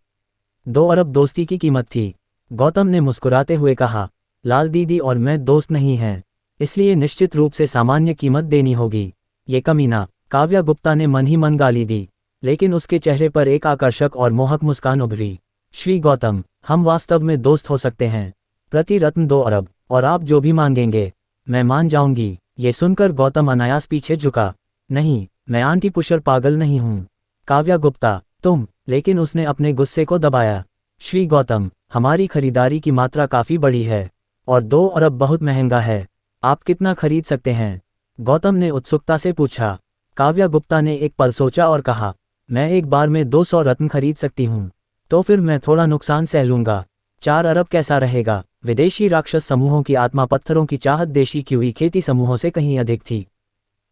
2 अरब दोस्ती की कीमत थी। गौतम ने मुस्कुराते हुए कहा, लाल दीदी और मैं दोस्त नहीं हैं, इसलिए निश्चित रूप से सामान्य कीमत देनी होगी। ये कमीना, काव्या गुप्ता ने मन ही मन गाली दी, लेकिन उसके चेहरे पर एक आकर्षक और मोहक मुस्कान उभरी। श्री गौतम, हम वास्तव में दोस्त हो सकते हैं। प्रति रत्न 2 अरब, और आप जो भी मांगेंगे मैं मान जाऊंगी। ये सुनकर गौतम अनायास पीछे झुका। नहीं, मैं आंटी पुशर पागल नहीं हूँ। काव्या गुप्ता, तुम, लेकिन उसने अपने गुस्से को दबाया। श्री गौतम, हमारी खरीदारी की मात्रा काफी बड़ी है और 2 अरब बहुत महंगा है। आप कितना खरीद सकते हैं? गौतम ने उत्सुकता से पूछा। काव्या गुप्ता ने एक पल सोचा और कहा, मैं एक बार में 200 रत्न खरीद सकती हूँ, तो फिर मैं थोड़ा नुकसान सह लूंगा। 4 अरब कैसा रहेगा? विदेशी राक्षस समूहों की आत्मा पत्थरों की चाहत देशी क्यूई खेती समूहों से कहीं अधिक थी।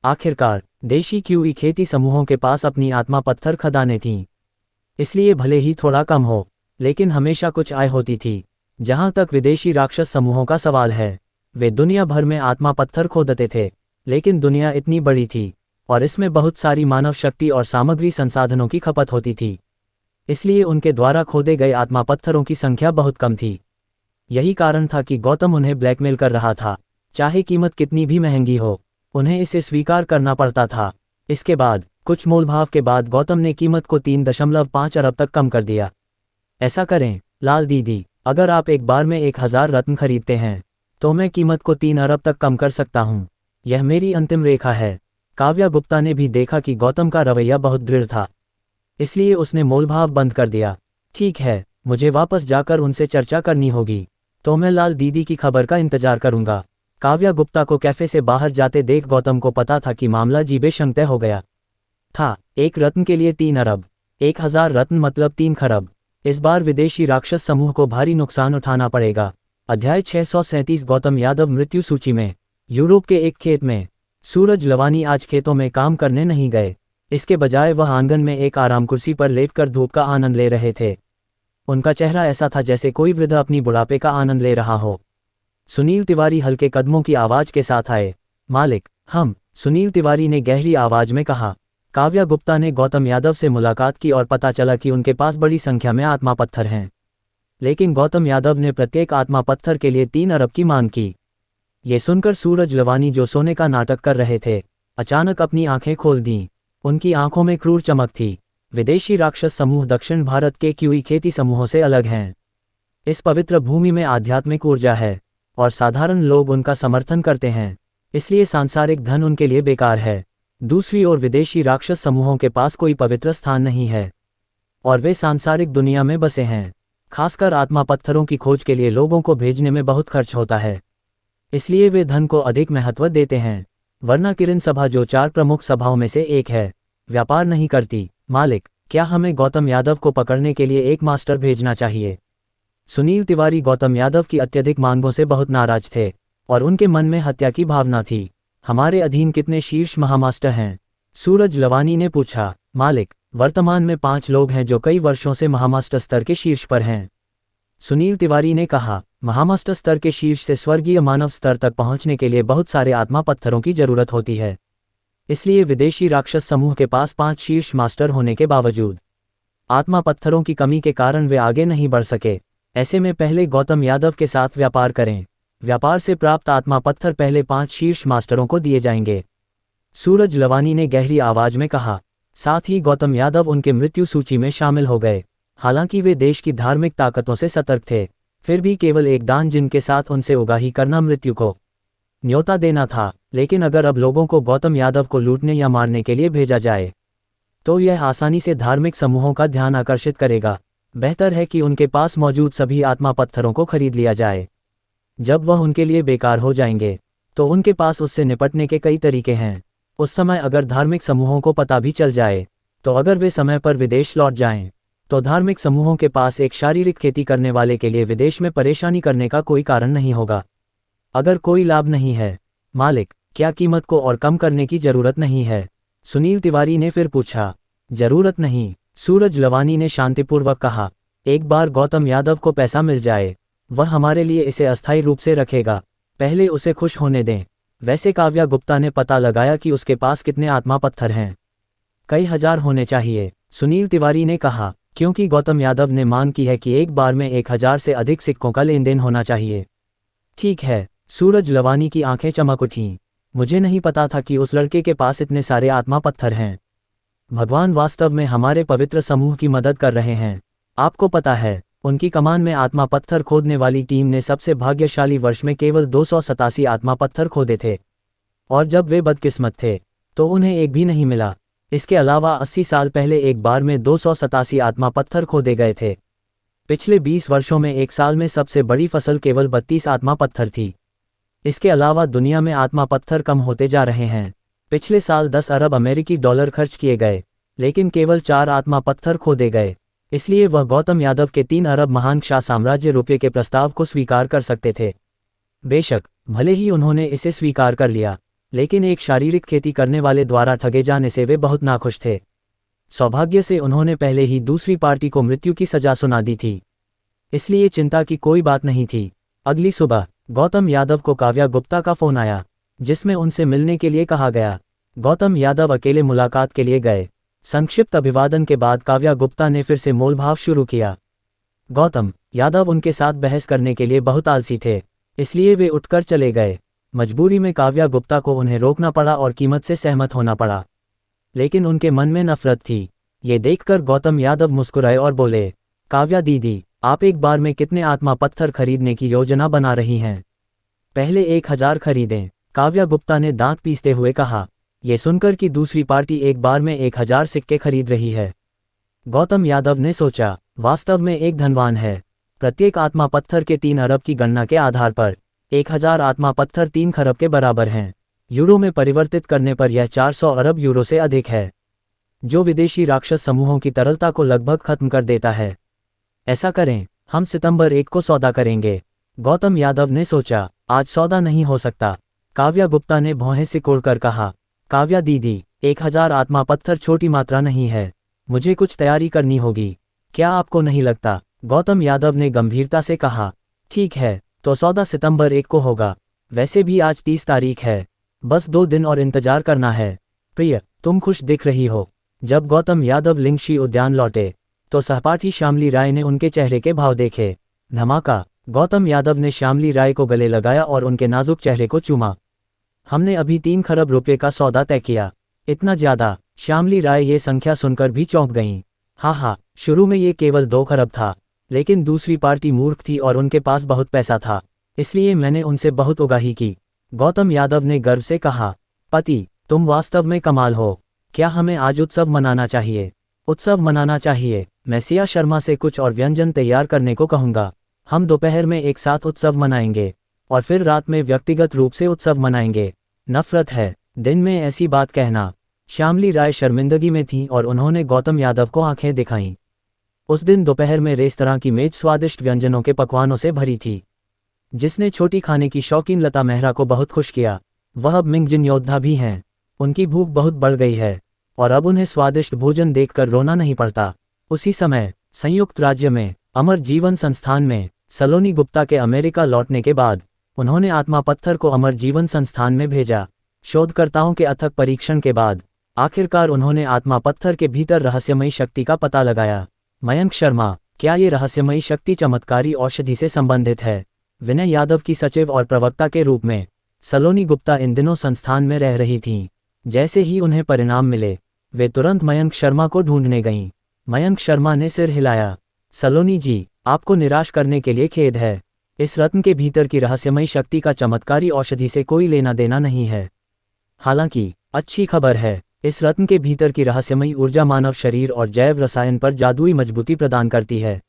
आखिरकार देशी क्यूई खेती समूहों के पास अपनी आत्मा पत्थर खदानें थीं, इसलिए भले ही थोड़ा कम हो, लेकिन हमेशा कुछ आय होती थी। जहां तक विदेशी राक्षस समूहों का सवाल है, वे दुनिया भर में आत्मा पत्थर खोदते थे, लेकिन दुनिया इतनी बड़ी थी और इसमें बहुत सारी मानव शक्ति और सामग्री संसाधनों की खपत होती थी, इसलिए उनके द्वारा खोदे गए आत्मा पत्थरों की संख्या बहुत कम थी। यही कारण था कि गौतम उन्हें ब्लैकमेल कर रहा था। चाहे कीमत कितनी भी महंगी हो, उन्हें इसे स्वीकार करना पड़ता था। इसके बाद कुछ मोलभाव के बाद गौतम ने कीमत को 3.5 अरब तक कम कर दिया। ऐसा करें लाल दीदी, अगर आप एक बार में 1000 रत्न खरीदते हैं तो मैं कीमत को 3 अरब तक कम कर सकता हूँ। यह मेरी अंतिम रेखा है। काव्या गुप्ता ने भी देखा कि गौतम का रवैया बहुत दृढ़ था, इसलिए उसने मोलभाव बंद कर दिया। ठीक है, मुझे वापस जाकर उनसे चर्चा करनी होगी, तो मैं लाल दीदी की खबर का इंतजार करूंगा। काव्या गुप्ता को कैफे से बाहर जाते देख गौतम को पता था कि मामला जीबे शंक्तय हो गया था। एक रत्न के लिए 3 अरब, 1000 रत्न मतलब 3 खरब। इस बार विदेशी राक्षस समूह को भारी नुकसान उठाना पड़ेगा। अध्याय 637 गौतम यादव मृत्यु सूची में। यूरोप के एक खेत में सूरज लवानी आज खेतों में काम करने नहीं गए। इसके बजाय वह आंगन में एक आराम कुर्सी पर लेटकर धूप का आनंद ले रहे थे। उनका चेहरा ऐसा था जैसे कोई वृद्ध अपनी बुढ़ापे का आनंद ले रहा हो। सुनील तिवारी हल्के कदमों की आवाज के साथ आए। मालिक, हम, सुनील तिवारी ने गहरी आवाज में कहा। काव्या गुप्ता ने गौतम यादव से मुलाकात की और पता चला कि उनके पास बड़ी संख्या में आत्मा पत्थर हैं, लेकिन गौतम यादव ने प्रत्येक आत्मा पत्थर के लिए 3 अरब की मांग की। ये सुनकर सूरज लवानी, जो सोने का नाटक कर रहे थे, अचानक अपनी आंखें खोल दीं। उनकी आंखों में क्रूर चमक थी। विदेशी राक्षस समूह दक्षिण भारत के क्यूई खेती समूहों से अलग हैं। इस पवित्र भूमि में आध्यात्मिक ऊर्जा है और साधारण लोग उनका समर्थन करते हैं, इसलिए सांसारिक धन उनके लिए बेकार है। दूसरी ओर विदेशी राक्षस समूहों के पास कोई पवित्र स्थान नहीं है और वे सांसारिक दुनिया में बसे हैं। खासकर आत्मा पत्थरों की खोज के लिए लोगों को भेजने में बहुत खर्च होता है, इसलिए वे धन को अधिक महत्व देते हैं। वरना किरण सभा, जो 4 प्रमुख सभाओं में से एक है, व्यापार नहीं करती। मालिक, क्या हमें गौतम यादव को पकड़ने के लिए एक मास्टर भेजना चाहिए? सुनील तिवारी गौतम यादव की अत्यधिक मांगों से बहुत नाराज थे और उनके मन में हत्या की भावना थी। हमारे अधीन कितने शीर्ष महामास्टर हैं? सूरज लवानी ने पूछा। मालिक, वर्तमान में 5 लोग हैं जो कई वर्षों से महामास्टर स्तर के शीर्ष पर हैं। सुनील तिवारी ने कहा, महामास्टर स्तर के शीर्ष से स्वर्गीय मानव स्तर तक पहुंचने के लिए बहुत सारे आत्मा पत्थरों की जरूरत होती है। इसलिए विदेशी राक्षस समूह के पास 5 शीर्ष मास्टर होने के बावजूद आत्मा पत्थरों की कमी के कारण वे आगे नहीं बढ़ सके। ऐसे में पहले गौतम यादव के साथ व्यापार करें। व्यापार से प्राप्त आत्मा पत्थर पहले 5 शीर्ष मास्टरों को दिए जाएंगे। सूरज लवानी ने गहरी आवाज में कहा। साथ ही गौतम यादव उनके मृत्यु सूची में शामिल हो गए। हालांकि वे देश की धार्मिक ताकतों से सतर्क थे, फिर भी केवल एक दान जिनके साथ उनसे उगाही करना मृत्यु को न्योता देना था। लेकिन अगर अब लोगों को गौतम यादव को लूटने या मारने के लिए भेजा जाए तो यह आसानी से धार्मिक समूहों का ध्यान आकर्षित करेगा। बेहतर है कि उनके पास मौजूद सभी आत्मा पत्थरों को खरीद लिया जाए। जब वह उनके लिए बेकार हो जाएंगे तो उनके पास उससे निपटने के कई तरीके हैं। उस समय अगर धार्मिक समूहों को पता भी चल जाए तो अगर वे समय पर विदेश लौट जाएं, तो धार्मिक समूहों के पास एक शारीरिक खेती करने वाले के लिए विदेश में परेशानी करने का कोई कारण नहीं होगा। अगर कोई लाभ नहीं है मालिक, क्या कीमत को और कम करने की जरूरत नहीं है? सुनील तिवारी ने फिर पूछा। जरूरत नहीं, सूरज लवानी ने शांतिपूर्वक कहा। एक बार गौतम यादव को पैसा मिल जाए, वह हमारे लिए इसे अस्थायी रूप से रखेगा। पहले उसे खुश होने दें। वैसे काव्या गुप्ता ने पता लगाया कि उसके पास कितने आत्मा पत्थर हैं। कई हजार होने चाहिए, सुनील तिवारी ने कहा, क्योंकि गौतम यादव ने मांग की है कि एक बार में 1000 से अधिक सिक्कों का लेन देन होना चाहिए। ठीक है, सूरज लवानी की आंखें चमक उठीं। मुझे नहीं पता था कि उस लड़के के पास इतने सारे आत्मा पत्थर हैं। भगवान वास्तव में हमारे पवित्र समूह की मदद कर रहे हैं। आपको पता है, उनकी कमान में आत्मा पत्थर खोदने वाली टीम ने सबसे भाग्यशाली वर्ष में केवल 287 आत्मा पत्थर खोदे थे। और जब वे बदकिस्मत थे तो उन्हें एक भी नहीं मिला। इसके अलावा 80 साल पहले एक बार में 287 आत्मा पत्थर खोदे गए थे। पिछले 20 वर्षों में एक साल में सबसे बड़ी फसल केवल 32 आत्मा पत्थर थी। इसके अलावा दुनिया में आत्मा पत्थर कम होते जा रहे हैं। पिछले साल 10 अरब अमेरिकी डॉलर खर्च किए गए, लेकिन केवल 4 आत्मा पत्थर खोदे गए। इसलिए वह गौतम यादव के 3 अरब महान शाह साम्राज्य रुपये के प्रस्ताव को स्वीकार कर सकते थे। बेशक, भले ही उन्होंने इसे स्वीकार कर लिया, लेकिन एक शारीरिक खेती करने वाले द्वारा ठगे जाने से वे बहुत नाखुश थे। सौभाग्य से उन्होंने पहले ही दूसरी पार्टी को मृत्यु की सजा सुना दी थी, इसलिए चिंता की कोई बात नहीं थी। अगली सुबह गौतम यादव को काव्या गुप्ता का फोन आया, जिसमें उनसे मिलने के लिए कहा गया। गौतम यादव अकेले मुलाकात के लिए गए। संक्षिप्त अभिवादन के बाद काव्या गुप्ता ने फिर से मोलभाव शुरू किया। गौतम यादव उनके साथ बहस करने के लिए बहुत आलसी थे, इसलिए वे उठकर चले गए। मजबूरी में काव्या गुप्ता को उन्हें रोकना पड़ा और कीमत से सहमत होना पड़ा, लेकिन उनके मन में नफरत थी। ये देखकर गौतम यादव मुस्कुराए और बोले, काव्या दीदी, आप एक बार में कितने आत्मा पत्थर खरीदने की योजना बना रही हैं? पहले 1000 खरीदें। काव्या गुप्ता ने दांत पीसते हुए कहा। ये सुनकर कि दूसरी पार्टी एक बार में 1000 सिक्के खरीद रही है, गौतम यादव ने सोचा, वास्तव में एक धनवान है। प्रत्येक आत्मा पत्थर के 3 अरब की गणना के आधार पर 1000 आत्मा पत्थर 3 खरब के बराबर हैं। यूरो में परिवर्तित करने पर यह 400 अरब यूरो से अधिक है, जो विदेशी राक्षस समूहों की तरलता को लगभग खत्म कर देता है। ऐसा करें, हम सितंबर 1 को सौदा करेंगे। गौतम यादव ने सोचा, आज सौदा नहीं हो सकता। काव्या गुप्ता ने भौहें सिकोड़कर कहा, काव्या दीदी, 1000 आत्मा पत्थर छोटी मात्रा नहीं है, मुझे कुछ तैयारी करनी होगी। क्या आपको नहीं लगता? गौतम यादव ने गंभीरता से कहा। ठीक है, तो सौदा सितंबर 1 को होगा। वैसे भी आज 30 तारीख है, बस 2 दिन और इंतजार करना है। प्रिय, तुम खुश दिख रही हो। जब गौतम यादव लिंगशी उद्यान लौटे तो सहपाठी श्यामली राय ने उनके चेहरे के भाव देखे। धमाका! गौतम यादव ने श्यामली राय को गले लगाया और उनके नाजुक चेहरे को चूमा। हमने अभी 3 खरब रुपये का सौदा तय किया। इतना ज्यादा? श्यामली राय ये संख्या सुनकर भी चौंक गईं। हाँ, शुरू में ये केवल 2 खरब था, लेकिन दूसरी पार्टी मूर्ख थी और उनके पास बहुत पैसा था, इसलिए मैंने उनसे बहुत उगाही की। गौतम यादव ने गर्व से कहा, पति, तुम वास्तव में कमाल हो। क्या हमें आज उत्सव मनाना चाहिए? उत्सव मनाना चाहिए। मैं सिया शर्मा से कुछ और व्यंजन तैयार करने को कहूँगा। हम दोपहर में एक साथ उत्सव मनाएंगे और फिर रात में व्यक्तिगत रूप से उत्सव मनाएंगे। नफरत है दिन में ऐसी बात कहना। श्यामली राय शर्मिंदगी में थीं और उन्होंने गौतम यादव को आंखें दिखाईं। उस दिन दोपहर में रेस्तरां की मेज स्वादिष्ट व्यंजनों के पकवानों से भरी थी, जिसने छोटी खाने की शौकीन लता मेहरा को बहुत खुश किया। वह अब मिंगजिन योद्धा भी हैं। उनकी भूख बहुत बढ़ गई है। और अब उन्हें स्वादिष्ट भोजन देखकर रोना नहीं पड़ता। उसी समय संयुक्त राज्य में अमर जीवन संस्थान में सलोनी गुप्ता के अमेरिका लौटने के बाद उन्होंने आत्मा पत्थर को अमर जीवन संस्थान में भेजा। शोधकर्ताओं के अथक परीक्षण के बाद आखिरकार उन्होंने आत्मा पत्थर के भीतर रहस्यमयी शक्ति का पता लगाया। मयंक शर्मा, क्या ये रहस्यमयी शक्ति चमत्कारी औषधि से संबंधित है? विनय यादव की सचिव और प्रवक्ता के रूप में सलोनी गुप्ता इन दिनों संस्थान में रह रही थीं। जैसे ही उन्हें परिणाम मिले वे तुरंत मयंक शर्मा को ढूंढने गईं। मयंक शर्मा ने सिर हिलाया। सलोनी जी, आपको निराश करने के लिए खेद है। इस रत्न के भीतर की रहस्यमयी शक्ति का चमत्कारी औषधि से कोई लेना देना नहीं है। हालांकि अच्छी खबर है, इस रत्न के भीतर की रहस्यमयी ऊर्जा मानव शरीर और जैव रसायन पर जादुई मजबूती प्रदान करती है।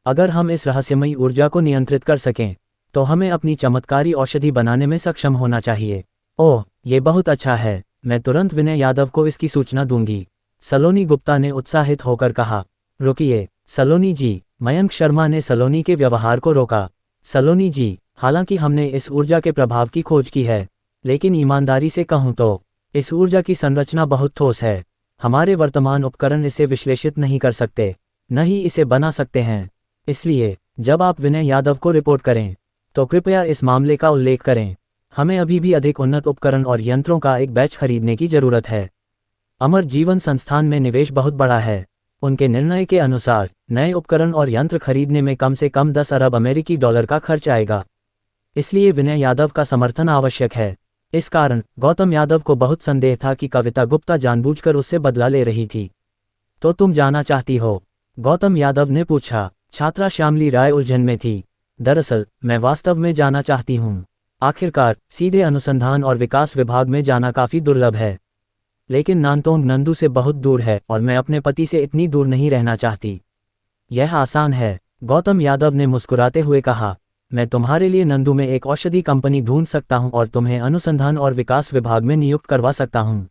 अगर हम इस रहस्यमयी ऊर्जा को नियंत्रित कर सकें तो हमें अपनी चमत्कारी औषधि बनाने में सक्षम होना चाहिए। ओह, ये बहुत अच्छा है। मैं तुरंत विनय यादव को इसकी सूचना दूंगी, सलोनी गुप्ता ने उत्साहित होकर कहा। रुकिए सलोनी जी, मयंक शर्मा ने सलोनी के व्यवहार को रोका। सलोनी जी, हालांकि हमने इस ऊर्जा के प्रभाव की खोज की है, लेकिन ईमानदारी से कहूं तो इस ऊर्जा की संरचना बहुत ठोस है। हमारे वर्तमान उपकरण इसे विश्लेषित नहीं कर सकते, न ही इसे बना सकते हैं। इसलिए जब आप विनय यादव को रिपोर्ट करें तो कृपया इस मामले का उल्लेख करें। हमें अभी भी अधिक उन्नत उपकरण और यंत्रों का एक बैच खरीदने की जरूरत है। अमर जीवन संस्थान में निवेश बहुत बड़ा है। उनके निर्णय के अनुसार नए उपकरण और यंत्र खरीदने में कम से कम 10 अरब अमेरिकी डॉलर का खर्च आएगा। इसलिए विनय यादव का समर्थन आवश्यक है। इस कारण गौतम यादव को बहुत संदेह था कि कविता गुप्ता जानबूझकर उससे बदला ले रही थी। तो तुम जाना चाहती हो? गौतम यादव ने पूछा। छात्रा श्यामली राय उलझन में थी। दरअसल मैं वास्तव में जाना चाहती हूँ। आखिरकार सीधे अनुसंधान और विकास विभाग में जाना काफ़ी दुर्लभ है, लेकिन नानतोंग नंदू से बहुत दूर है और मैं अपने पति से इतनी दूर नहीं रहना चाहती। यह आसान है, गौतम यादव ने मुस्कुराते हुए कहा। मैं तुम्हारे लिए नंदू में एक औषधि कंपनी ढूंढ सकता हूं और तुम्हें अनुसंधान और विकास विभाग में नियुक्त करवा सकता हूं।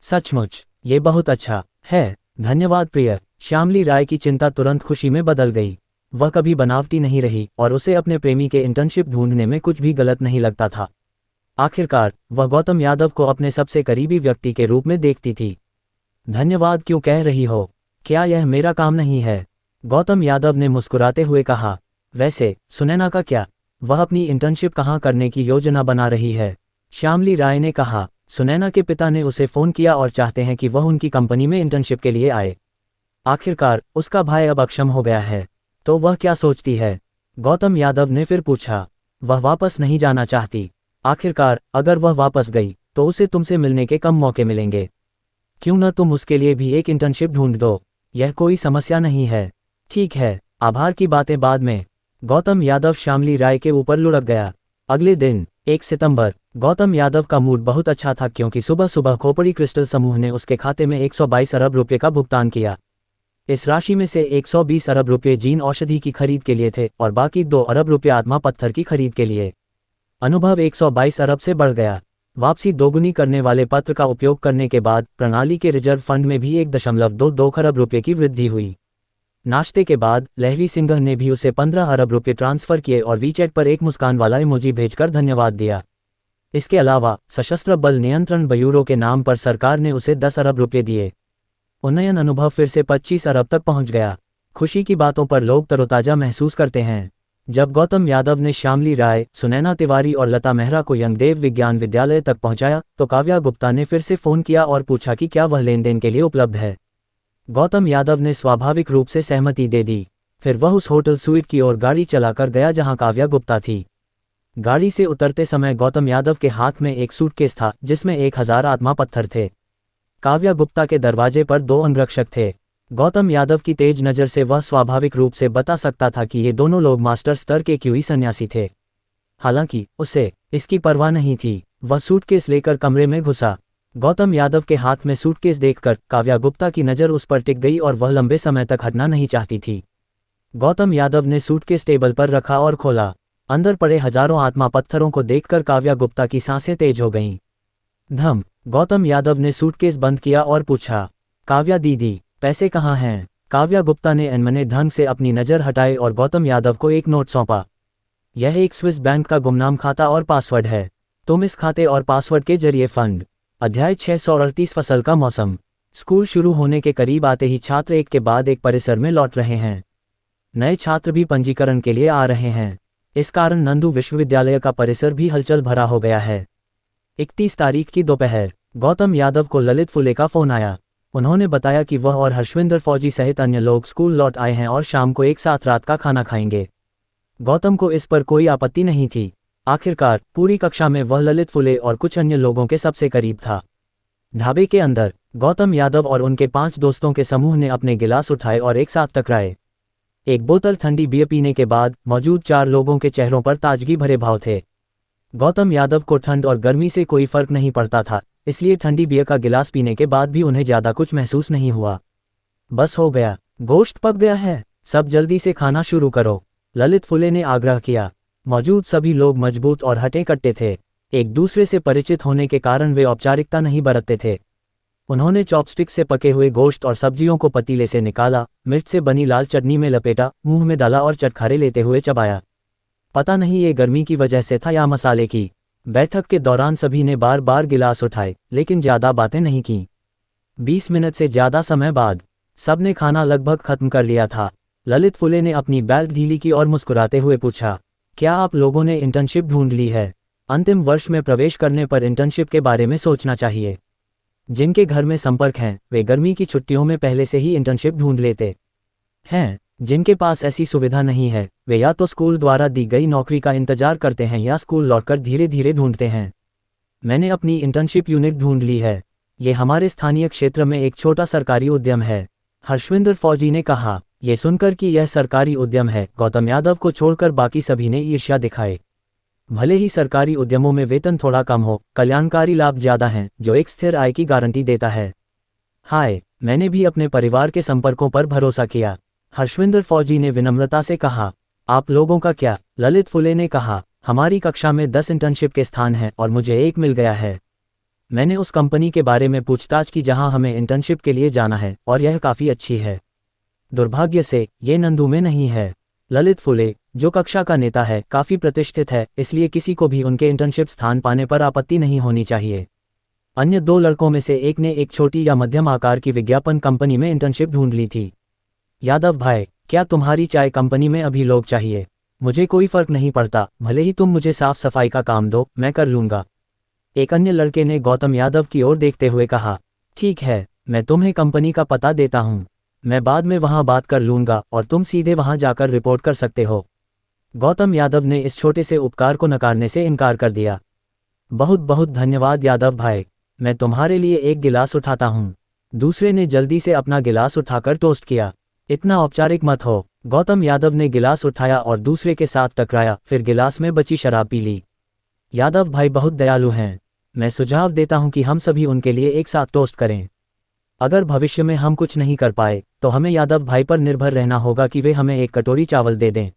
सचमुच ये बहुत अच्छा है। धन्यवाद प्रिय। श्यामली राय की चिंता तुरंत खुशी में बदल गई। वह कभी बनावटी नहीं रही और उसे अपने प्रेमी के इंटर्नशिप ढूंढने में कुछ भी गलत नहीं लगता था। आखिरकार वह गौतम यादव को अपने सबसे करीबी व्यक्ति के रूप में देखती थी। धन्यवाद क्यों कह रही हो? क्या यह मेरा काम नहीं है? गौतम यादव ने मुस्कुराते हुए कहा। वैसे सुनैना का क्या? वह अपनी इंटर्नशिप कहाँ करने की योजना बना रही है? श्यामली राय ने कहा। सुनैना के पिता ने उसे फ़ोन किया और चाहते हैं कि वह उनकी कंपनी में इंटर्नशिप के लिए आए। आखिरकार उसका भाई अब अक्षम हो गया है, तो वह क्या सोचती है? गौतम यादव ने फिर पूछा। वह वापस नहीं जाना चाहती। आखिरकार अगर वह वापस गई तो उसे तुमसे मिलने के कम मौके मिलेंगे। क्यों न तुम उसके लिए भी एक इंटर्नशिप ढूंढ दो? यह कोई समस्या नहीं है। ठीक है, आभार की बातें बाद में। गौतम यादव श्यामली राय के ऊपर लुढ़क गया। अगले दिन 1 सितंबर गौतम यादव का मूड बहुत अच्छा था क्योंकि सुबह सुबह खोपड़ी क्रिस्टल समूह ने उसके खाते में 122 अरब रुपये का भुगतान किया। इस राशि में से 120 अरब रुपये जीन औषधि की खरीद के लिए थे और बाकी 2 अरब रुपये आत्मा पत्थर की खरीद के लिए। अनुभव 122 अरब से बढ़ गया। वापसी दोगुनी करने वाले पत्र का उपयोग करने के बाद प्रणाली के रिजर्व फंड में भी 1.22 अरब रुपये की वृद्धि हुई। नाश्ते के बाद लहरी सिंह ने भी उसे 15 अरब रुपये ट्रांसफर किए और वीचैट पर एक मुस्कान वाला इमोजी भेजकर धन्यवाद दिया। इसके अलावा सशस्त्र बल नियंत्रण ब्यूरो के नाम पर सरकार ने उसे 10 अरब रुपये दिए। उन्नयन अनुभव फिर से 25 अरब तक पहुंच गया। खुशी की बातों पर लोग तरोताजा महसूस करते हैं। जब गौतम यादव ने श्यामली राय, सुनैना तिवारी और लता मेहरा को यंगदेव विज्ञान विद्यालय तक पहुंचाया तो काव्या गुप्ता ने फिर से फ़ोन किया और पूछा कि क्या वह लेन देन के लिए उपलब्ध है। गौतम यादव ने स्वाभाविक रूप से सहमति दे दी। फिर वह उस होटल स्वीट की ओर गाड़ी चलाकर गया जहां काव्या गुप्ता थी। गाड़ी से उतरते समय गौतम यादव के हाथ में एक सूटकेस था जिसमें 1000 आत्मा पत्थर थे। काव्या गुप्ता के दरवाजे पर 2 अंगरक्षक थे। गौतम यादव की तेज नज़र से वह स्वाभाविक रूप से बता सकता था कि ये दोनों लोग मास्टर स्तर के क्यूई सन्यासी थे। हालांकि उसे इसकी परवाह नहीं थी। वह सूटकेस लेकर कमरे में घुसा। गौतम यादव के हाथ में सूटकेस देखकर काव्या गुप्ता की नज़र उस पर टिक गई और वह लंबे समय तक हटना नहीं चाहती थी। गौतम यादव ने सूटकेस टेबल पर रखा और खोला। अंदर पड़े हजारों आत्मा पत्थरों को देखकर काव्या गुप्ता की सांसें तेज हो गईं। धम। गौतम यादव ने सूटकेस बंद किया और पूछा, काव्या दीदी, पैसे कहाँ हैं? काव्या गुप्ता ने अनमने ढंग से अपनी नज़र हटाई और गौतम यादव को एक नोट सौंपा। यह एक स्विस बैंक का गुमनाम खाता और पासवर्ड है। तुम इस खाते और पासवर्ड के जरिए फंड। अध्याय 638 फसल का मौसम। स्कूल शुरू होने के करीब आते ही छात्र एक के बाद एक परिसर में लौट रहे हैं। नए छात्र भी पंजीकरण के लिए आ रहे हैं। इस कारण नंदू विश्वविद्यालय का परिसर भी हलचल भरा हो गया है। 31 तारीख की दोपहर गौतम यादव को ललित फुले का फोन आया। उन्होंने बताया कि वह और हर्षविंदर फौजी सहित अन्य लोग स्कूल लौट आए हैं और शाम को एक साथ रात का खाना खाएंगे। गौतम को इस पर कोई आपत्ति नहीं थी। आखिरकार पूरी कक्षा में वह ललित फुले और कुछ अन्य लोगों के सबसे करीब था। ढाबे के अंदर गौतम यादव और उनके 5 दोस्तों के समूह ने अपने गिलास उठाए और एक साथ टकराए। एक बोतल ठंडी बियर पीने के बाद मौजूद 4 लोगों के चेहरों पर ताजगी भरे भाव थे। गौतम यादव को ठंड और गर्मी से कोई फर्क नहीं पड़ता था, इसलिए ठंडी बियर का गिलास पीने के बाद भी उन्हें ज्यादा कुछ महसूस नहीं हुआ। बस हो गया, गोश्त पक गया है, सब जल्दी से खाना शुरू करो, ललित फुले ने आग्रह किया। मौजूद सभी लोग मजबूत और हटे कट्टे थे। एक दूसरे से परिचित होने के कारण वे औपचारिकता नहीं बरतते थे। उन्होंने चॉपस्टिक से पके हुए गोश्त और सब्जियों को पतीले से निकाला, मिर्च से बनी लाल चटनी में लपेटा, मुंह में डाला और चटखारे लेते हुए चबाया। पता नहीं ये गर्मी की वजह से था या मसाले की। बैठक के दौरान सभी ने बार बार गिलास उठाए, लेकिन ज्यादा बातें नहीं की। 20 मिनट से ज्यादा समय बाद सबने खाना लगभग खत्म कर लिया था। ललित फुले ने अपनी बेल्ट ढीली की और मुस्कुराते हुए पूछा, क्या आप लोगों ने इंटर्नशिप ढूंढ ली है? अंतिम वर्ष में प्रवेश करने पर इंटर्नशिप के बारे में सोचना चाहिए। जिनके घर में संपर्क हैं, वे गर्मी की छुट्टियों में पहले से ही इंटर्नशिप ढूंढ लेते हैं। जिनके पास ऐसी सुविधा नहीं है, वे या तो स्कूल द्वारा दी गई नौकरी का इंतजार करते हैं या स्कूल लौटकर धीरे धीरे ढूंढते हैं। मैंने अपनी इंटर्नशिप यूनिट ढूंढ ली है। ये हमारे स्थानीय क्षेत्र में एक छोटा सरकारी उद्यम है, हर्षविंदर फौजी ने कहा। ये सुनकर कि यह सरकारी उद्यम है, गौतम यादव को छोड़कर बाकी सभी ने ईर्ष्या दिखाई। भले ही सरकारी उद्यमों में वेतन थोड़ा कम हो, कल्याणकारी लाभ ज्यादा हैं, जो एक स्थिर आय की गारंटी देता है। हाय, मैंने भी अपने परिवार के संपर्कों पर भरोसा किया, हर्षविंदर फौजी ने विनम्रता से कहा। आप लोगों का क्या? ललित फुले ने कहा। हमारी कक्षा में 10 इंटर्नशिप के स्थान हैं और मुझे एक मिल गया है। मैंने उस कंपनी के बारे में पूछताछ की जहां हमें इंटर्नशिप के लिए जाना है और यह काफ़ी अच्छी है। दुर्भाग्य से ये नंदू में नहीं है। ललित फुले, जो कक्षा का नेता है, काफ़ी प्रतिष्ठित है, इसलिए किसी को भी उनके इंटर्नशिप स्थान पाने पर आपत्ति नहीं होनी चाहिए। अन्य 2 लड़कों में से एक ने एक छोटी या मध्यम आकार की विज्ञापन कंपनी में इंटर्नशिप ढूंढ ली थी। यादव भाई, क्या तुम्हारी चाय कंपनी में अभी लोग चाहिए? मुझे कोई फर्क नहीं पड़ता, भले ही तुम मुझे साफ सफाई का काम दो, मैं कर लूंगा। एक अन्य लड़के ने गौतम यादव की ओर देखते हुए कहा। ठीक है, मैं तुम्हें कंपनी का पता देता हूँ, मैं बाद में वहाँ बात कर लूंगा और तुम सीधे वहाँ जाकर रिपोर्ट कर सकते हो। गौतम यादव ने इस छोटे से उपकार को नकारने से इनकार कर दिया। बहुत बहुत धन्यवाद यादव भाई, मैं तुम्हारे लिए एक गिलास उठाता हूँ। दूसरे ने जल्दी से अपना गिलास उठाकर टोस्ट किया। इतना औपचारिक मत हो। गौतम यादव ने गिलास उठाया और दूसरे के साथ टकराया, फिर गिलास में बची शराब पी ली। यादव भाई बहुत दयालु हैं, मैं सुझाव देता हूं कि हम सभी उनके लिए एक साथ टोस्ट करें। अगर भविष्य में हम कुछ नहीं कर पाए तो हमें यादव भाई पर निर्भर रहना होगा कि वे हमें एक कटोरी चावल दे दें।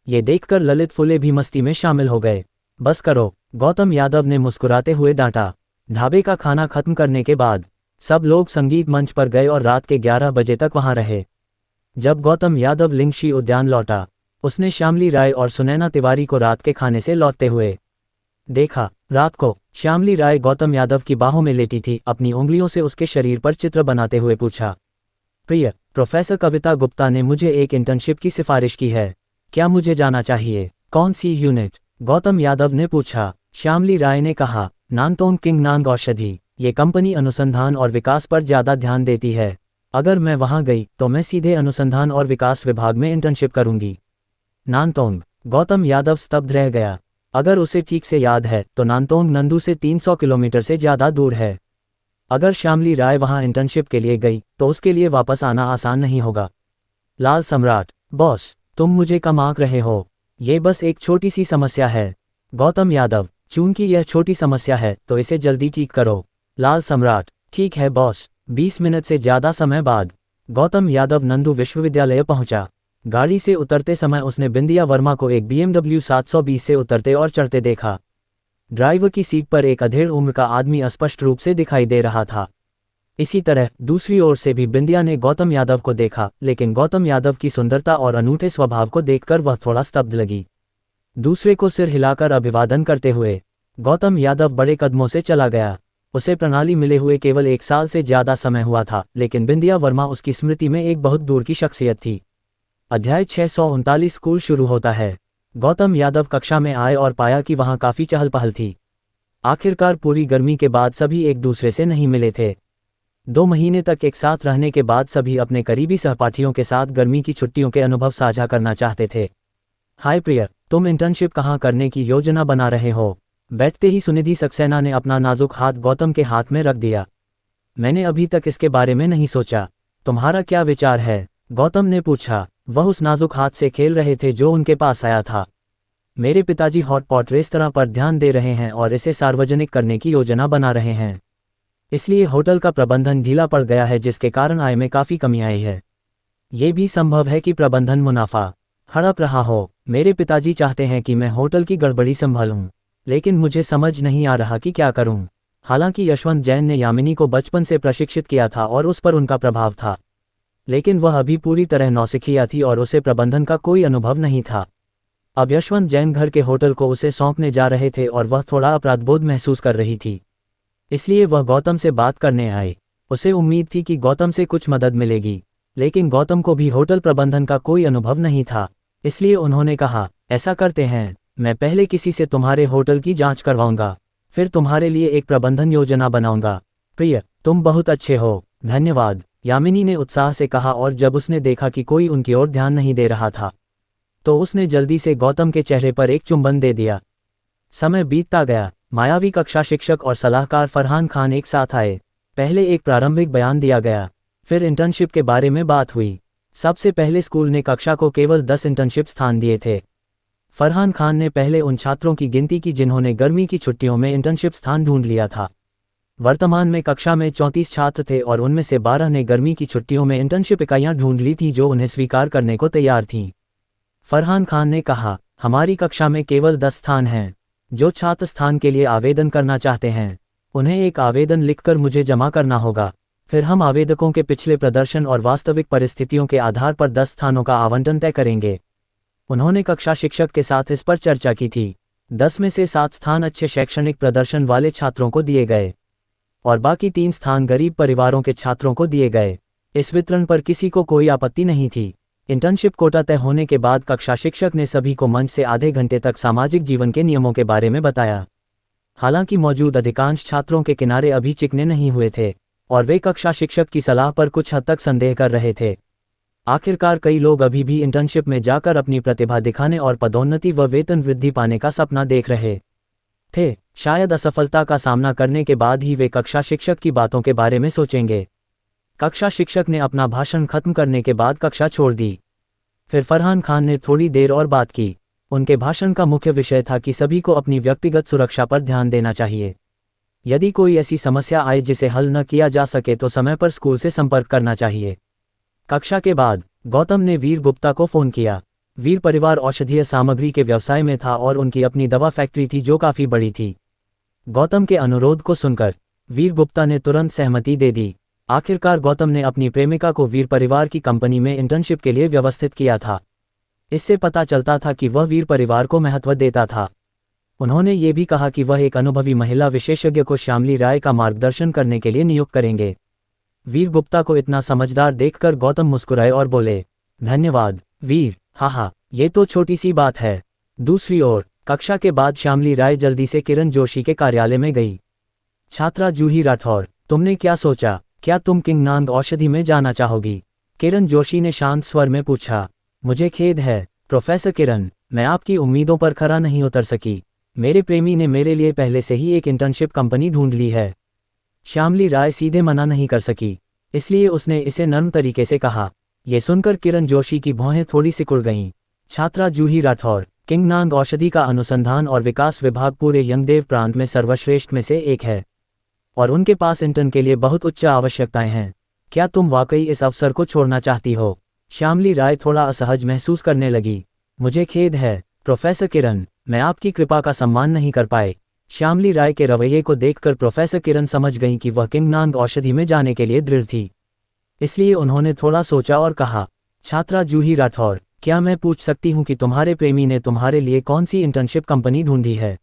ये देखकर ललित फुले भी मस्ती में शामिल हो गए। बस करो, गौतम यादव ने मुस्कुराते हुए डांटा। ढाबे का खाना खत्म करने के बाद सब लोग संगीत मंच पर गए और रात के 11 बजे तक वहां रहे। जब गौतम यादव लिंगशी उद्यान लौटा, उसने श्यामली राय और सुनैना तिवारी को रात के खाने से लौटते हुए देखा। रात को श्यामली राय गौतम यादव की बाहों में लेटी थी, अपनी उंगलियों से उसके शरीर पर चित्र बनाते हुए पूछा, प्रिय प्रोफेसर कविता गुप्ता ने मुझे एक इंटर्नशिप की सिफारिश की है, क्या मुझे जाना चाहिए? कौन सी यूनिट? गौतम यादव ने पूछा। श्यामली राय ने कहा, नानतोंग किंग नांग औषधि। ये कंपनी अनुसंधान और विकास पर ज्यादा ध्यान देती है। अगर मैं वहां गई तो मैं सीधे अनुसंधान और विकास विभाग में इंटर्नशिप करूंगी। नानतोंग? गौतम यादव स्तब्ध रह गया। अगर उसे ठीक से याद है तो नानतोंग नंदू से 300 किलोमीटर से ज्यादा दूर है। अगर श्यामली राय वहां इंटर्नशिप के लिए गई तो उसके लिए वापस आना आसान नहीं होगा। लाल सम्राट, बॉस तुम मुझे कम आंक रहे हो, ये बस एक छोटी सी समस्या है। गौतम यादव, चूंकि यह छोटी समस्या है तो इसे जल्दी ठीक करो। लाल सम्राट, ठीक है बॉस। 20 मिनट से ज्यादा समय बाद गौतम यादव नंदू विश्वविद्यालय पहुंचा। गाड़ी से उतरते समय उसने बिंदिया वर्मा को एक BMW 720 से उतरते और चढ़ते देखा। ड्राइवर की सीट पर एक अधेड़ उम्र का आदमी स्पष्ट रूप से दिखाई दे रहा था। इसी तरह दूसरी ओर से भी बिंदिया ने गौतम यादव को देखा, लेकिन गौतम यादव की सुंदरता और अनूठे स्वभाव को देखकर वह थोड़ा स्तब्ध लगी। दूसरे को सिर हिलाकर अभिवादन करते हुए गौतम यादव बड़े कदमों से चला गया। उसे प्रणाली मिले हुए केवल 1 साल से ज़्यादा समय हुआ था, लेकिन बिंदिया वर्मा उसकी स्मृति में एक बहुत दूर की शख्सियत थी। अध्याय 639 स्कूल शुरू होता है। गौतम यादव कक्षा में आए और पाया कि वहाँ काफ़ी चहल पहल थी। आखिरकार पूरी गर्मी के बाद सभी एक दूसरे से नहीं मिले थे। 2 महीने तक एक साथ रहने के बाद सभी अपने करीबी सहपाठियों के साथ गर्मी की छुट्टियों के अनुभव साझा करना चाहते थे। हाय प्रिय, तुम इंटर्नशिप कहाँ करने की योजना बना रहे हो? बैठते ही सुनिधि सक्सेना ने अपना नाजुक हाथ गौतम के हाथ में रख दिया। मैंने अभी तक इसके बारे में नहीं सोचा, तुम्हारा क्या विचार है? गौतम ने पूछा। वह उस नाजुक हाथ से खेल रहे थे जो उनके पास आया था। मेरे पिताजी हॉटपॉट रेस्तरां पर ध्यान दे रहे हैं और इसे सार्वजनिक करने की योजना बना रहे हैं। इसलिए होटल का प्रबंधन ढीला पड़ गया है, जिसके कारण आय में काफ़ी कमी आई है। ये भी संभव है कि प्रबंधन मुनाफा हड़प रहा हो। मेरे पिताजी चाहते हैं कि मैं होटल की गड़बड़ी संभालूं, लेकिन मुझे समझ नहीं आ रहा कि क्या करूं। हालांकि यशवंत जैन ने यामिनी को बचपन से प्रशिक्षित किया था और उस पर उनका प्रभाव था, लेकिन वह अभी पूरी तरह नौसिखिया थी और उसे प्रबंधन का कोई अनुभव नहीं था। अब यशवंत जैन घर के होटल को उसे सौंपने जा रहे थे और वह थोड़ा अपराधबोध महसूस कर रही थी। इसलिए वह गौतम से बात करने आई। उसे उम्मीद थी कि गौतम से कुछ मदद मिलेगी, लेकिन गौतम को भी होटल प्रबंधन का कोई अनुभव नहीं था। इसलिए उन्होंने कहा, ऐसा करते हैं, मैं पहले किसी से तुम्हारे होटल की जांच करवाऊंगा, फिर तुम्हारे लिए एक प्रबंधन योजना बनाऊंगा। प्रिय, तुम बहुत अच्छे हो, धन्यवाद, यामिनी ने उत्साह से कहा। और जब उसने देखा कि कोई उनकी ओर ध्यान नहीं दे रहा था, तो उसने जल्दी से गौतम के चेहरे पर एक चुंबन दे दिया। समय बीतता गया। मायावी कक्षा शिक्षक और सलाहकार फरहान खान एक साथ आए। पहले एक प्रारंभिक बयान दिया गया, फिर इंटर्नशिप के बारे में बात हुई। सबसे पहले स्कूल ने कक्षा को केवल 10 इंटर्नशिप स्थान दिए थे। फरहान खान ने पहले उन छात्रों की गिनती की जिन्होंने गर्मी की छुट्टियों में इंटर्नशिप स्थान ढूंढ लिया था। वर्तमान में कक्षा में 34 छात्र थे और उनमें से 12 ने गर्मी की छुट्टियों में इंटर्नशिप इकाइयां ढूंढ ली थीं जो उन्हें स्वीकार करने को तैयार थीं। फरहान खान ने कहा, हमारी कक्षा में केवल 10 स्थान हैं। जो छात्र स्थान के लिए आवेदन करना चाहते हैं, उन्हें एक आवेदन लिखकर मुझे जमा करना होगा। फिर हम आवेदकों के पिछले प्रदर्शन और वास्तविक परिस्थितियों के आधार पर 10 स्थानों का आवंटन तय करेंगे। उन्होंने कक्षा शिक्षक के साथ इस पर चर्चा की थी। 10 में से 7 स्थान अच्छे शैक्षणिक प्रदर्शन वाले छात्रों को दिए गए और बाकी 3 स्थान गरीब परिवारों के छात्रों को दिए गए। इस वितरण पर किसी को कोई आपत्ति नहीं थी। इंटर्नशिप कोटा तय होने के बाद कक्षा शिक्षक ने सभी को मंच से आधे घंटे तक सामाजिक जीवन के नियमों के बारे में बताया। हालांकि मौजूद अधिकांश छात्रों के किनारे अभी चिकने नहीं हुए थे और वे कक्षा शिक्षक की सलाह पर कुछ हद तक संदेह कर रहे थे। आखिरकार कई लोग अभी भी इंटर्नशिप में जाकर अपनी प्रतिभा दिखाने और पदोन्नति व वेतन वृद्धि पाने का सपना देख रहे थे। शायद असफलता का सामना करने के बाद ही वे कक्षा शिक्षक की बातों के बारे में सोचेंगे। कक्षा शिक्षक ने अपना भाषण खत्म करने के बाद कक्षा छोड़ दी। फिर फरहान खान ने थोड़ी देर और बात की। उनके भाषण का मुख्य विषय था कि सभी को अपनी व्यक्तिगत सुरक्षा पर ध्यान देना चाहिए। यदि कोई ऐसी समस्या आए जिसे हल न किया जा सके तो समय पर स्कूल से संपर्क करना चाहिए। कक्षा के बाद गौतम ने वीर गुप्ता को फ़ोन किया। वीर परिवार औषधीय सामग्री के व्यवसाय में था और उनकी अपनी दवा फैक्ट्री थी जो काफ़ी बड़ी थी। गौतम के अनुरोध को सुनकर वीर गुप्ता ने तुरंत सहमति दे दी। आखिरकार गौतम ने अपनी प्रेमिका को वीर परिवार की कंपनी में इंटर्नशिप के लिए व्यवस्थित किया था। इससे पता चलता था कि वह वीर परिवार को महत्व देता था। उन्होंने ये भी कहा कि वह एक अनुभवी महिला विशेषज्ञ को श्यामली राय का मार्गदर्शन करने के लिए नियुक्त करेंगे। वीर गुप्ता को इतना समझदार देखकर गौतम मुस्कुराए और बोले, धन्यवाद वीर, हाँ, ये तो छोटी सी बात है। दूसरी ओर कक्षा के बाद श्यामली राय जल्दी से किरण जोशी के कार्यालय में गई। छात्रा जूही राठौर, तुमने क्या सोचा? क्या तुम किंगनांग औषधि में जाना चाहोगी? किरण जोशी ने शांत स्वर में पूछा। मुझे खेद है प्रोफेसर किरण, मैं आपकी उम्मीदों पर खरा नहीं उतर सकी। मेरे प्रेमी ने मेरे लिए पहले से ही एक इंटर्नशिप कंपनी ढूंढ ली है। श्यामली राय सीधे मना नहीं कर सकी, इसलिए उसने इसे नर्म तरीके से कहा। यह सुनकर किरण जोशी की भौहें थोड़ी सिकुड़ गईं। छात्रा जूही राठौर, किंगनांग औषधि का अनुसंधान और विकास विभाग पूरे यंगदेव प्रांत में सर्वश्रेष्ठ में से एक है और उनके पास इंटर्न के लिए बहुत उच्च आवश्यकताएं हैं। क्या तुम वाकई इस अवसर को छोड़ना चाहती हो? श्यामली राय थोड़ा असहज महसूस करने लगी। मुझे खेद है प्रोफेसर किरण, मैं आपकी कृपा का सम्मान नहीं कर पाए। श्यामली राय के रवैये को देखकर प्रोफेसर किरण समझ गईं कि वह किंगनांग औषधि में जाने के लिए दृढ़ थी। इसलिए उन्होंने थोड़ा सोचा और कहा, छात्रा जूही राठौर, क्या मैं पूछ सकती हूँ कि तुम्हारे प्रेमी ने तुम्हारे लिए कौन सी इंटर्नशिप कंपनी ढूंढी है?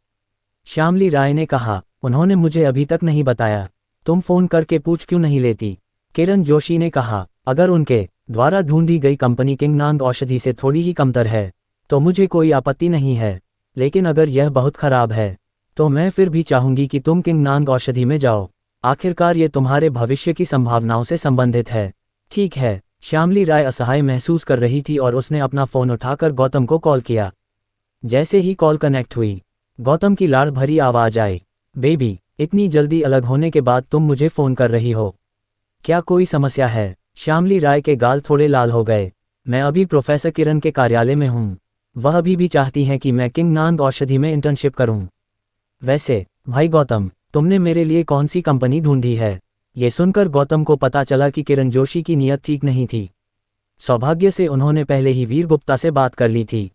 श्यामली राय ने कहा, उन्होंने मुझे अभी तक नहीं बताया। तुम फोन करके पूछ क्यों नहीं लेती? किरण जोशी ने कहा। अगर उनके द्वारा ढूंढी गई कंपनी किंगनांग औषधि से थोड़ी ही कमतर है तो मुझे कोई आपत्ति नहीं है, लेकिन अगर यह बहुत खराब है तो मैं फिर भी चाहूंगी कि तुम किंगनांग औषधि में जाओ। आखिरकार ये तुम्हारे भविष्य की संभावनाओं से संबंधित है। ठीक है। श्यामली राय असहाय महसूस कर रही थी और उसने अपना फोन उठाकर गौतम को कॉल किया। जैसे ही कॉल कनेक्ट हुई, गौतम की लाड़ भरी आवाज आई। बेबी, इतनी जल्दी अलग होने के बाद तुम मुझे फोन कर रही हो? क्या कोई समस्या है? श्यामली राय के गाल थोड़े लाल हो गए। मैं अभी प्रोफेसर किरण के कार्यालय में हूँ। वह अभी भी चाहती हैं कि मैं किंगनांग औषधि में इंटर्नशिप करूँ। वैसे भाई गौतम, तुमने मेरे लिए कौन सी कंपनी ढूंढी है? ये सुनकर गौतम को पता चला कि किरण जोशी की नीयत ठीक नहीं थी। सौभाग्य से उन्होंने पहले ही वीर गुप्ता से बात कर ली थी,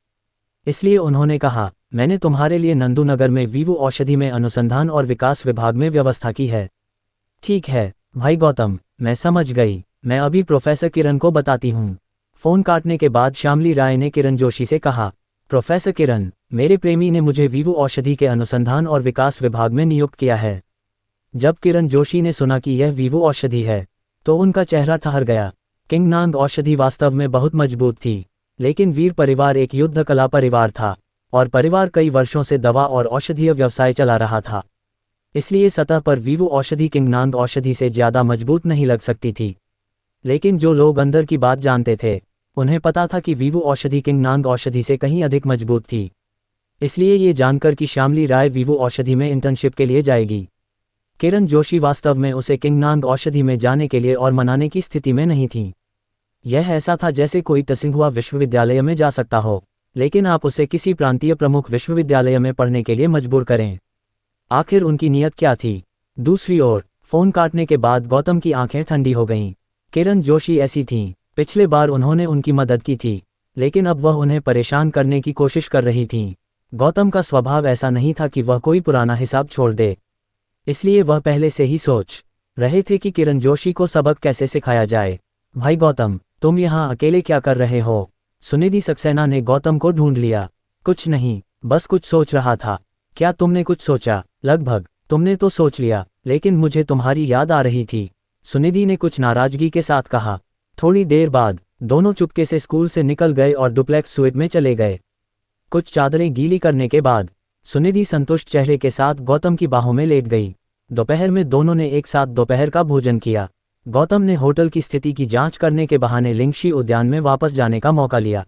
इसलिए उन्होंने कहा, मैंने तुम्हारे लिए नंदूनगर में वीवू औषधि में अनुसंधान और विकास विभाग में व्यवस्था की है। ठीक है भाई गौतम, मैं समझ गई। मैं अभी प्रोफेसर किरण को बताती हूँ। फोन काटने के बाद श्यामली राय ने किरण जोशी से कहा, प्रोफेसर किरण, मेरे प्रेमी ने मुझे वीवू औषधि के अनुसंधान और विकास विभाग में नियुक्त किया है। जब किरण जोशी ने सुना कि यह वीवू औषधि है तो उनका चेहरा ठहर गया। किंगनांग औषधि वास्तव में बहुत मजबूत थी, लेकिन वीर परिवार एक युद्ध कला परिवार था और परिवार कई वर्षों से दवा और औषधीय व्यवसाय चला रहा था। इसलिए सतह पर वीवू औषधि किंगनांग औषधि से ज़्यादा मजबूत नहीं लग सकती थी, लेकिन जो लोग अंदर की बात जानते थे उन्हें पता था कि वीवू औषधि किंगनांग औषधि से कहीं अधिक मजबूत थी। इसलिए ये जानकर कि श्यामली राय वीवू औषधि में इंटर्नशिप के लिए जाएगी, किरण जोशी वास्तव में उसे किंगनांग औषधि में जाने के लिए और मनाने की स्थिति में नहीं थी। यह ऐसा था जैसे कोई तसिंघुआ विश्वविद्यालय में जा सकता हो, लेकिन आप उसे किसी प्रांतीय प्रमुख विश्वविद्यालय में पढ़ने के लिए मजबूर करें। आखिर उनकी नीयत क्या थी? दूसरी ओर फोन काटने के बाद गौतम की आंखें ठंडी हो गईं। किरण जोशी ऐसी थीं, पिछले बार उन्होंने उनकी मदद की थी, लेकिन अब वह उन्हें परेशान करने की कोशिश कर रही थीं। गौतम का स्वभाव ऐसा नहीं था कि वह कोई पुराना हिसाब छोड़ दे, इसलिए वह पहले से ही सोच रहे थे कि किरण जोशी को सबक कैसे सिखाया जाए। भाई गौतम, तुम यहाँ अकेले क्या कर रहे हो? सुनिधि सक्सेना ने गौतम को ढूंढ लिया। कुछ नहीं, बस कुछ सोच रहा था। क्या तुमने कुछ सोचा? लगभग तुमने तो सोच लिया, लेकिन मुझे तुम्हारी याद आ रही थी, सुनिधि ने कुछ नाराजगी के साथ कहा। थोड़ी देर बाद दोनों चुपके से स्कूल से निकल गए और डुप्लेक्स स्वीट में चले गए। कुछ चादरें गीली करने के बाद सुनिधि संतुष्ट चेहरे के साथ गौतम की बाहों में लेट गई। दोपहर में दोनों ने एक साथ दोपहर का भोजन किया। गौतम ने होटल की स्थिति की जांच करने के बहाने लिंगशी उद्यान में वापस जाने का मौका लिया।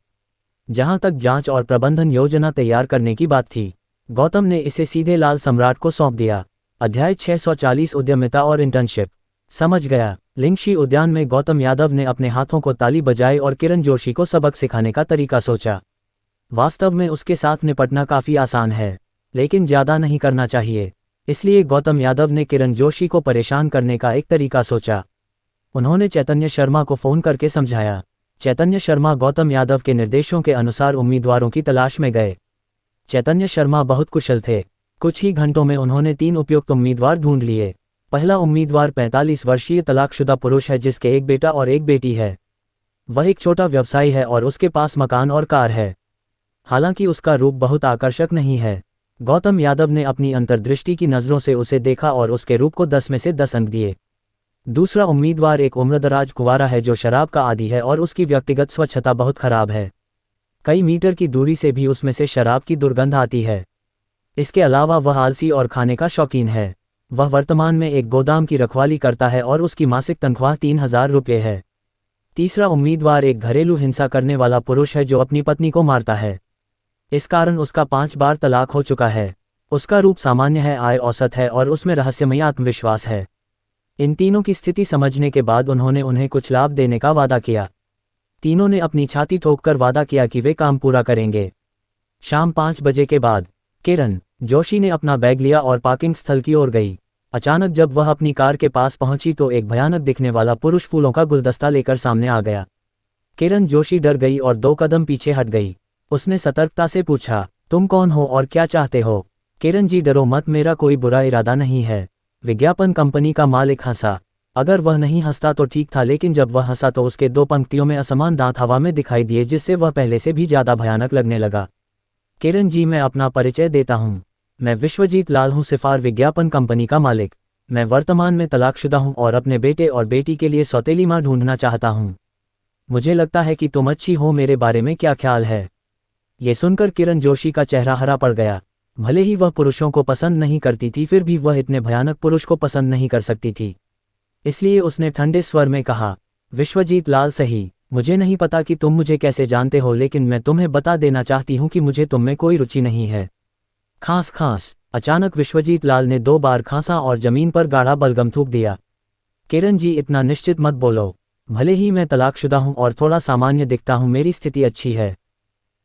जहां तक जांच और प्रबंधन योजना तैयार करने की बात थी, गौतम ने इसे सीधे लाल सम्राट को सौंप दिया। अध्याय 640 उद्यमिता और इंटर्नशिप। समझ गया। लिंगशी उद्यान में गौतम यादव ने अपने हाथों को ताली बजाई और किरण जोशी को सबक सिखाने का तरीका सोचा। वास्तव में उसके साथ निपटना काफ़ी आसान है, लेकिन ज़्यादा नहीं करना चाहिए। इसलिए गौतम यादव ने किरण जोशी को परेशान करने का एक तरीका सोचा। उन्होंने चैतन्य शर्मा को फ़ोन करके समझाया। चैतन्य शर्मा गौतम यादव के निर्देशों के अनुसार उम्मीदवारों की तलाश में गए। चैतन्य शर्मा बहुत कुशल थे। कुछ ही घंटों में उन्होंने 3 उपयुक्त उम्मीदवार ढूंढ लिए। पहला उम्मीदवार 45 वर्षीय तलाकशुदा पुरुष है जिसके एक बेटा और एक बेटी है। वह एक छोटा व्यवसायी है और उसके पास मकान और कार है। हालांकि उसका रूप बहुत आकर्षक नहीं है। गौतम यादव ने अपनी अंतर्दृष्टि की नज़रों से उसे देखा और उसके रूप को 10 में से 10 अंक दिए। दूसरा उम्मीदवार एक उम्रदराज कुंवारा है जो शराब का आदी है और उसकी व्यक्तिगत स्वच्छता बहुत खराब है। कई मीटर की दूरी से भी उसमें से शराब की दुर्गंध आती है। इसके अलावा वह आलसी और खाने का शौकीन है। वह वर्तमान में एक गोदाम की रखवाली करता है और उसकी मासिक तनख्वाह 3000 रुपये है। तीसरा उम्मीदवार एक घरेलू हिंसा करने वाला पुरुष है जो अपनी पत्नी को मारता है। इस कारण उसका 5 बार तलाक हो चुका है। उसका रूप सामान्य है, आय औसत है और उसमें रहस्यमय आत्मविश्वास है। इन तीनों की स्थिति समझने के बाद उन्होंने उन्हें कुछ लाभ देने का वादा किया। तीनों ने अपनी छाती ठोककर वादा किया कि वे काम पूरा करेंगे। शाम 5 बजे के बाद किरण जोशी ने अपना बैग लिया और पार्किंग स्थल की ओर गई। अचानक जब वह अपनी कार के पास पहुंची तो एक भयानक दिखने वाला पुरुष फूलों का गुलदस्ता लेकर सामने आ गया। किरण जोशी डर गई और 2 कदम पीछे हट गई। उसने सतर्कता से पूछा, तुम कौन हो और क्या चाहते हो? किरण जी डरो मत, मेरा कोई बुरा इरादा नहीं है। विज्ञापन कंपनी का मालिक हंसा। अगर वह नहीं हंसता तो ठीक था, लेकिन जब वह हंसा तो उसके 2 पंक्तियों में असमान दांत हवा में दिखाई दिए जिससे वह पहले से भी ज़्यादा भयानक लगने लगा। किरण जी, मैं अपना परिचय देता हूँ। मैं विश्वजीत लाल हूँ, सिफार विज्ञापन कंपनी का मालिक। मैं वर्तमान में तलाकशुदा हूँ और अपने बेटे और बेटी के लिए सौतेली माँ ढूंढना चाहता हूँ। मुझे लगता है कि तुम अच्छी हो, मेरे बारे में क्या ख्याल है? ये सुनकर किरण जोशी का चेहरा हरा पड़ गया। भले ही वह पुरुषों को पसंद नहीं करती थी, फिर भी वह इतने भयानक पुरुष को पसंद नहीं कर सकती थी। इसलिए उसने ठंडे स्वर में कहा, विश्वजीत लाल सही, मुझे नहीं पता कि तुम मुझे कैसे जानते हो, लेकिन मैं तुम्हें बता देना चाहती हूँ कि मुझे तुम में कोई रुचि नहीं है। खांस खांस। अचानक विश्वजीत लाल ने 2 बार खांसा और जमीन पर गाढ़ा बलगम थूक दिया। किरण जी, इतना निश्चित मत बोलो। भले ही मैं तलाकशुदा हूँ और थोड़ा सामान्य दिखता हूँ, मेरी स्थिति अच्छी है।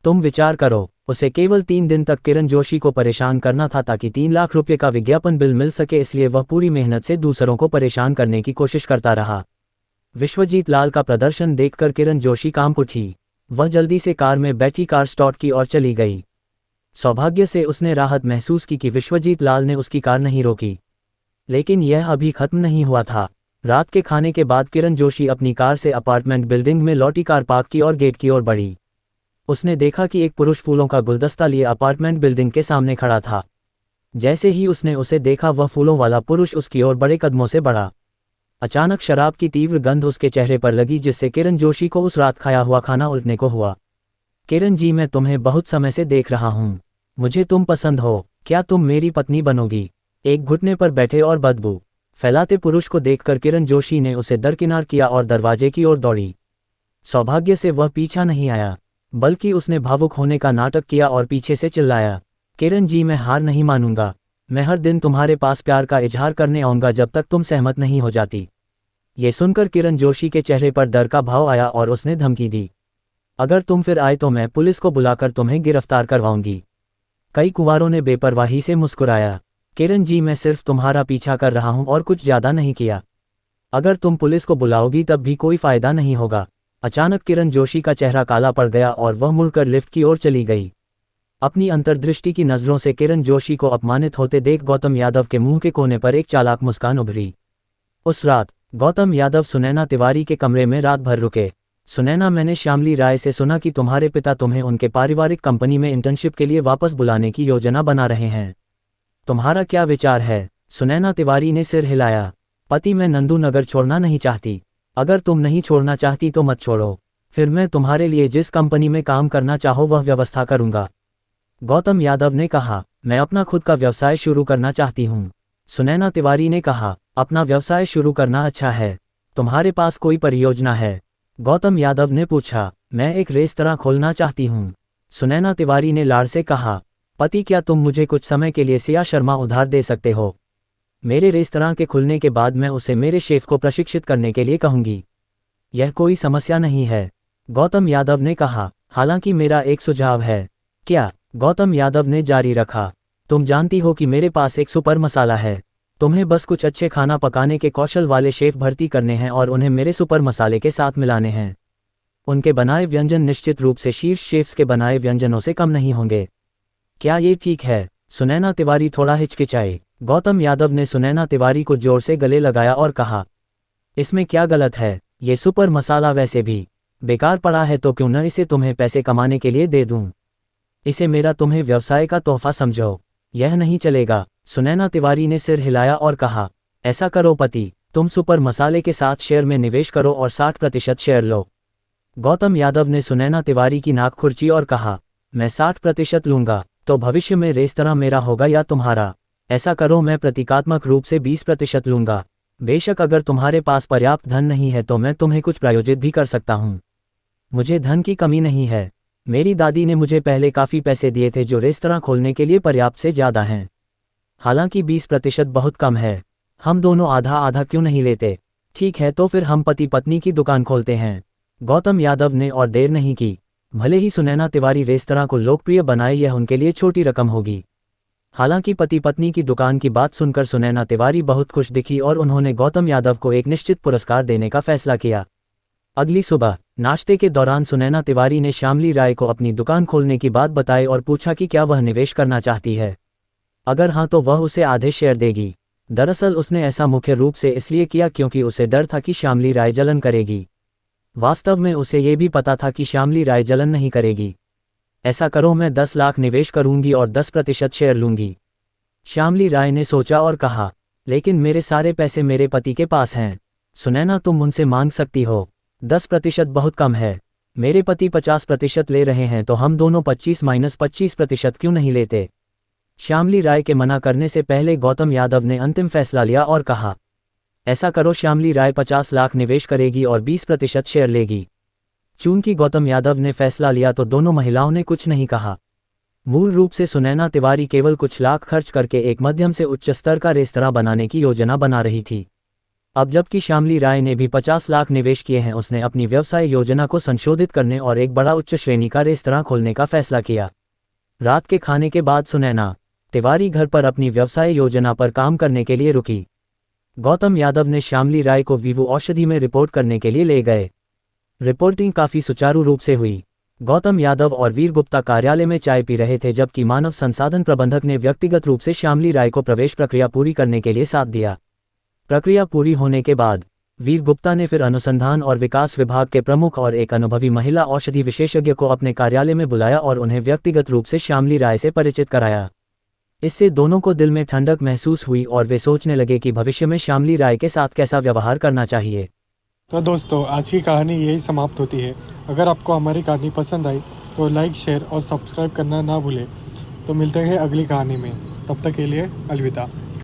तुम विचार करो। उसे केवल 3 दिन तक किरण जोशी को परेशान करना था ताकि 3 लाख रुपये का विज्ञापन बिल मिल सके, इसलिए वह पूरी मेहनत से दूसरों को परेशान करने की कोशिश करता रहा। विश्वजीत लाल का प्रदर्शन देखकर किरण जोशी कांप उठी। वह जल्दी से कार में बैठी कार स्टॉप की और चली गई। सौभाग्य से उसने राहत महसूस की कि विश्वजीत लाल ने उसकी कार नहीं रोकी। लेकिन यह अभी खत्म नहीं हुआ था। रात के खाने के बाद किरण जोशी अपनी कार से अपार्टमेंट बिल्डिंग में लौटी, कार पार्क की और गेट की ओर बढ़ी। उसने देखा कि एक पुरुष फूलों का गुलदस्ता लिए अपार्टमेंट बिल्डिंग के सामने खड़ा था। जैसे ही उसने उसे देखा, वह फूलों वाला पुरुष उसकी ओर बड़े कदमों से बढ़ा। अचानक शराब की तीव्र गंध उसके चेहरे पर लगी, जिससे किरण जोशी को उस रात खाया हुआ खाना उल्टने को हुआ। किरण जी, मैं तुम्हें बहुत समय से देख रहा हूँ। मुझे तुम पसंद हो। क्या तुम मेरी पत्नी बनोगी? एक घुटने पर बैठे और बदबू फैलाते पुरुष को देखकर किरण जोशी ने उसे दरकिनार किया और दरवाजे की ओर दौड़ी। सौभाग्य से वह पीछा नहीं आया, बल्कि उसने भावुक होने का नाटक किया और पीछे से चिल्लाया, किरण जी, मैं हार नहीं मानूंगा। मैं हर दिन तुम्हारे पास प्यार का इजहार करने आऊंगा जब तक तुम सहमत नहीं हो जाती। ये सुनकर किरण जोशी के चेहरे पर डर का भाव आया और उसने धमकी दी, अगर तुम फिर आए तो मैं पुलिस को बुलाकर तुम्हें गिरफ्तार करवाऊंगी। कई कुंवारों ने बेपरवाही से मुस्कुराया। किरण जी, मैं सिर्फ तुम्हारा पीछा कर रहा हूं और कुछ ज्यादा नहीं किया। अगर तुम पुलिस को बुलाओगी तब भी कोई फायदा नहीं होगा। अचानक किरण जोशी का चेहरा काला पड़ गया और वह मुड़कर लिफ्ट की ओर चली गई। अपनी अंतर्दृष्टि की नज़रों से किरण जोशी को अपमानित होते देख गौतम यादव के मुंह के कोने पर एक चालाक मुस्कान उभरी। उस रात गौतम यादव सुनैना तिवारी के कमरे में रात भर रुके। सुनैना, मैंने श्यामली राय से सुना कि तुम्हारे पिता तुम्हें उनके पारिवारिक कंपनी में इंटर्नशिप के लिए वापस बुलाने की योजना बना रहे हैं। तुम्हारा क्या विचार है? सुनैना तिवारी ने सिर हिलाया। पति, मैं नंदू नगर छोड़ना नहीं चाहती। अगर तुम नहीं छोड़ना चाहती तो मत छोड़ो, फिर मैं तुम्हारे लिए जिस कंपनी में काम करना चाहो वह व्यवस्था करूंगा। गौतम यादव ने कहा, मैं अपना खुद का व्यवसाय शुरू करना चाहती हूँ। सुनैना तिवारी ने कहा, अपना व्यवसाय शुरू करना अच्छा है। तुम्हारे पास कोई परियोजना है? गौतम यादव ने पूछा। मैं एक रेस्तरां खोलना चाहती हूँ। सुनैना तिवारी ने लाड़ से कहा। पति, क्या तुम मुझे कुछ समय के लिए सिया शर्मा उधार दे सकते हो? मेरे रेस्तरां के खुलने के बाद मैं उसे मेरे शेफ को प्रशिक्षित करने के लिए कहूंगी। यह कोई समस्या नहीं है, गौतम यादव ने कहा। हालांकि मेरा एक सुझाव है। क्या? गौतम यादव ने जारी रखा। तुम जानती हो कि मेरे पास एक सुपर मसाला है। तुम्हें बस कुछ अच्छे खाना पकाने के कौशल वाले शेफ भर्ती करने हैं और उन्हें मेरे सुपर मसाले के साथ मिलाने हैं। उनके बनाए व्यंजन निश्चित रूप से शीर्ष शेफ्स के बनाए व्यंजनों से कम नहीं होंगे। क्या ये ठीक है? सुनैना तिवारी थोड़ा हिचकिचाई। गौतम यादव ने सुनैना तिवारी को जोर से गले लगाया और कहा, इसमें क्या गलत है? ये सुपर मसाला वैसे भी बेकार पड़ा है, तो क्यों न इसे तुम्हें पैसे कमाने के लिए दे दूं? इसे मेरा तुम्हें व्यवसाय का तोहफा समझो। यह नहीं चलेगा। सुनैना तिवारी ने सिर हिलाया और कहा, ऐसा करो पति, तुम सुपर मसाले के साथ शेयर में निवेश करो और 60% शेयर लो। गौतम यादव ने सुनैना तिवारी की नाक खुरची और कहा, मैं 60% लूंगा तो भविष्य में रेस्तरां मेरा होगा या तुम्हारा? ऐसा करो, मैं प्रतीकात्मक रूप से 20% लूंगा। बेशक अगर तुम्हारे पास पर्याप्त धन नहीं है तो मैं तुम्हें कुछ प्रायोजित भी कर सकता हूँ। मुझे धन की कमी नहीं है। मेरी दादी ने मुझे पहले काफ़ी पैसे दिए थे जो रेस्तरां खोलने के लिए पर्याप्त से ज़्यादा हैं। हालांकि 20% बहुत कम है। हम दोनों आधा आधा क्यों नहीं लेते? ठीक है, तो फिर हम पति पत्नी की दुकान खोलते हैं। गौतम यादव ने और देर नहीं की। भले ही सुनैना तिवारी रेस्तरां को लोकप्रिय बनाए, यह उनके लिए छोटी रकम होगी। हालांकि पति पत्नी की दुकान की बात सुनकर सुनैना तिवारी बहुत खुश दिखी और उन्होंने गौतम यादव को एक निश्चित पुरस्कार देने का फैसला किया। अगली सुबह नाश्ते के दौरान सुनैना तिवारी ने श्यामली राय को अपनी दुकान खोलने की बात बताई और पूछा कि क्या वह निवेश करना चाहती है। अगर हाँ तो वह उसे आधे शेयर देगी। दरअसल उसने ऐसा मुख्य रूप से इसलिए किया क्योंकि उसे डर था कि श्यामली राय जलन करेगी। वास्तव में उसे ये भी पता था कि श्यामली राय जलन नहीं करेगी। ऐसा करो, मैं 10 लाख निवेश करूंगी और 10% शेयर लूंगी। श्यामली राय ने सोचा और कहा, लेकिन मेरे सारे पैसे मेरे पति के पास हैं। सुनैना, तुम उनसे मांग सकती हो। 10% बहुत कम है। मेरे पति 50% ले रहे हैं तो हम दोनों 25-25% क्यों नहीं लेते? श्यामली राय के मना करने से पहले गौतम यादव ने अंतिम फैसला लिया और कहा, ऐसा करो, श्यामली राय 50 लाख निवेश करेगी और 20% शेयर लेगी। चूंकि गौतम यादव ने फैसला लिया तो दोनों महिलाओं ने कुछ नहीं कहा। मूल रूप से सुनैना तिवारी केवल कुछ लाख खर्च करके एक मध्यम से उच्च स्तर का रेस्तरां बनाने की योजना बना रही थी। अब जबकि श्यामली राय ने भी 50 लाख निवेश किए हैं, उसने अपनी व्यवसाय योजना को संशोधित करने और एक बड़ा उच्च श्रेणी का रेस्तरां खोलने का फैसला किया। रात के खाने के बाद सुनैना तिवारी घर पर अपनी व्यवसाय योजना पर काम करने के लिए रुकी। गौतम यादव ने श्यामली राय को वीवू औषधि में रिपोर्ट करने के लिए ले गए। रिपोर्टिंग काफी सुचारू रूप से हुई। गौतम यादव और वीर गुप्ता कार्यालय में चाय पी रहे थे, जबकि मानव संसाधन प्रबंधक ने व्यक्तिगत रूप से श्यामली राय को प्रवेश प्रक्रिया पूरी करने के लिए साथ दिया। प्रक्रिया पूरी होने के बाद वीर गुप्ता ने फिर अनुसंधान और विकास विभाग के प्रमुख और एक अनुभवी महिला औषधि विशेषज्ञ को अपने कार्यालय में बुलाया और उन्हें व्यक्तिगत रूप से श्यामली राय से परिचित कराया। इससे दोनों को दिल में ठंडक महसूस हुई और वे सोचने लगे कि भविष्य में श्यामली राय के साथ कैसा व्यवहार करना चाहिए। तो दोस्तों, आज की कहानी यही समाप्त होती है। अगर आपको हमारी कहानी पसंद आई तो लाइक, शेयर और सब्सक्राइब करना ना भूलें। तो मिलते हैं अगली कहानी में। तब तक के लिए अलविदा।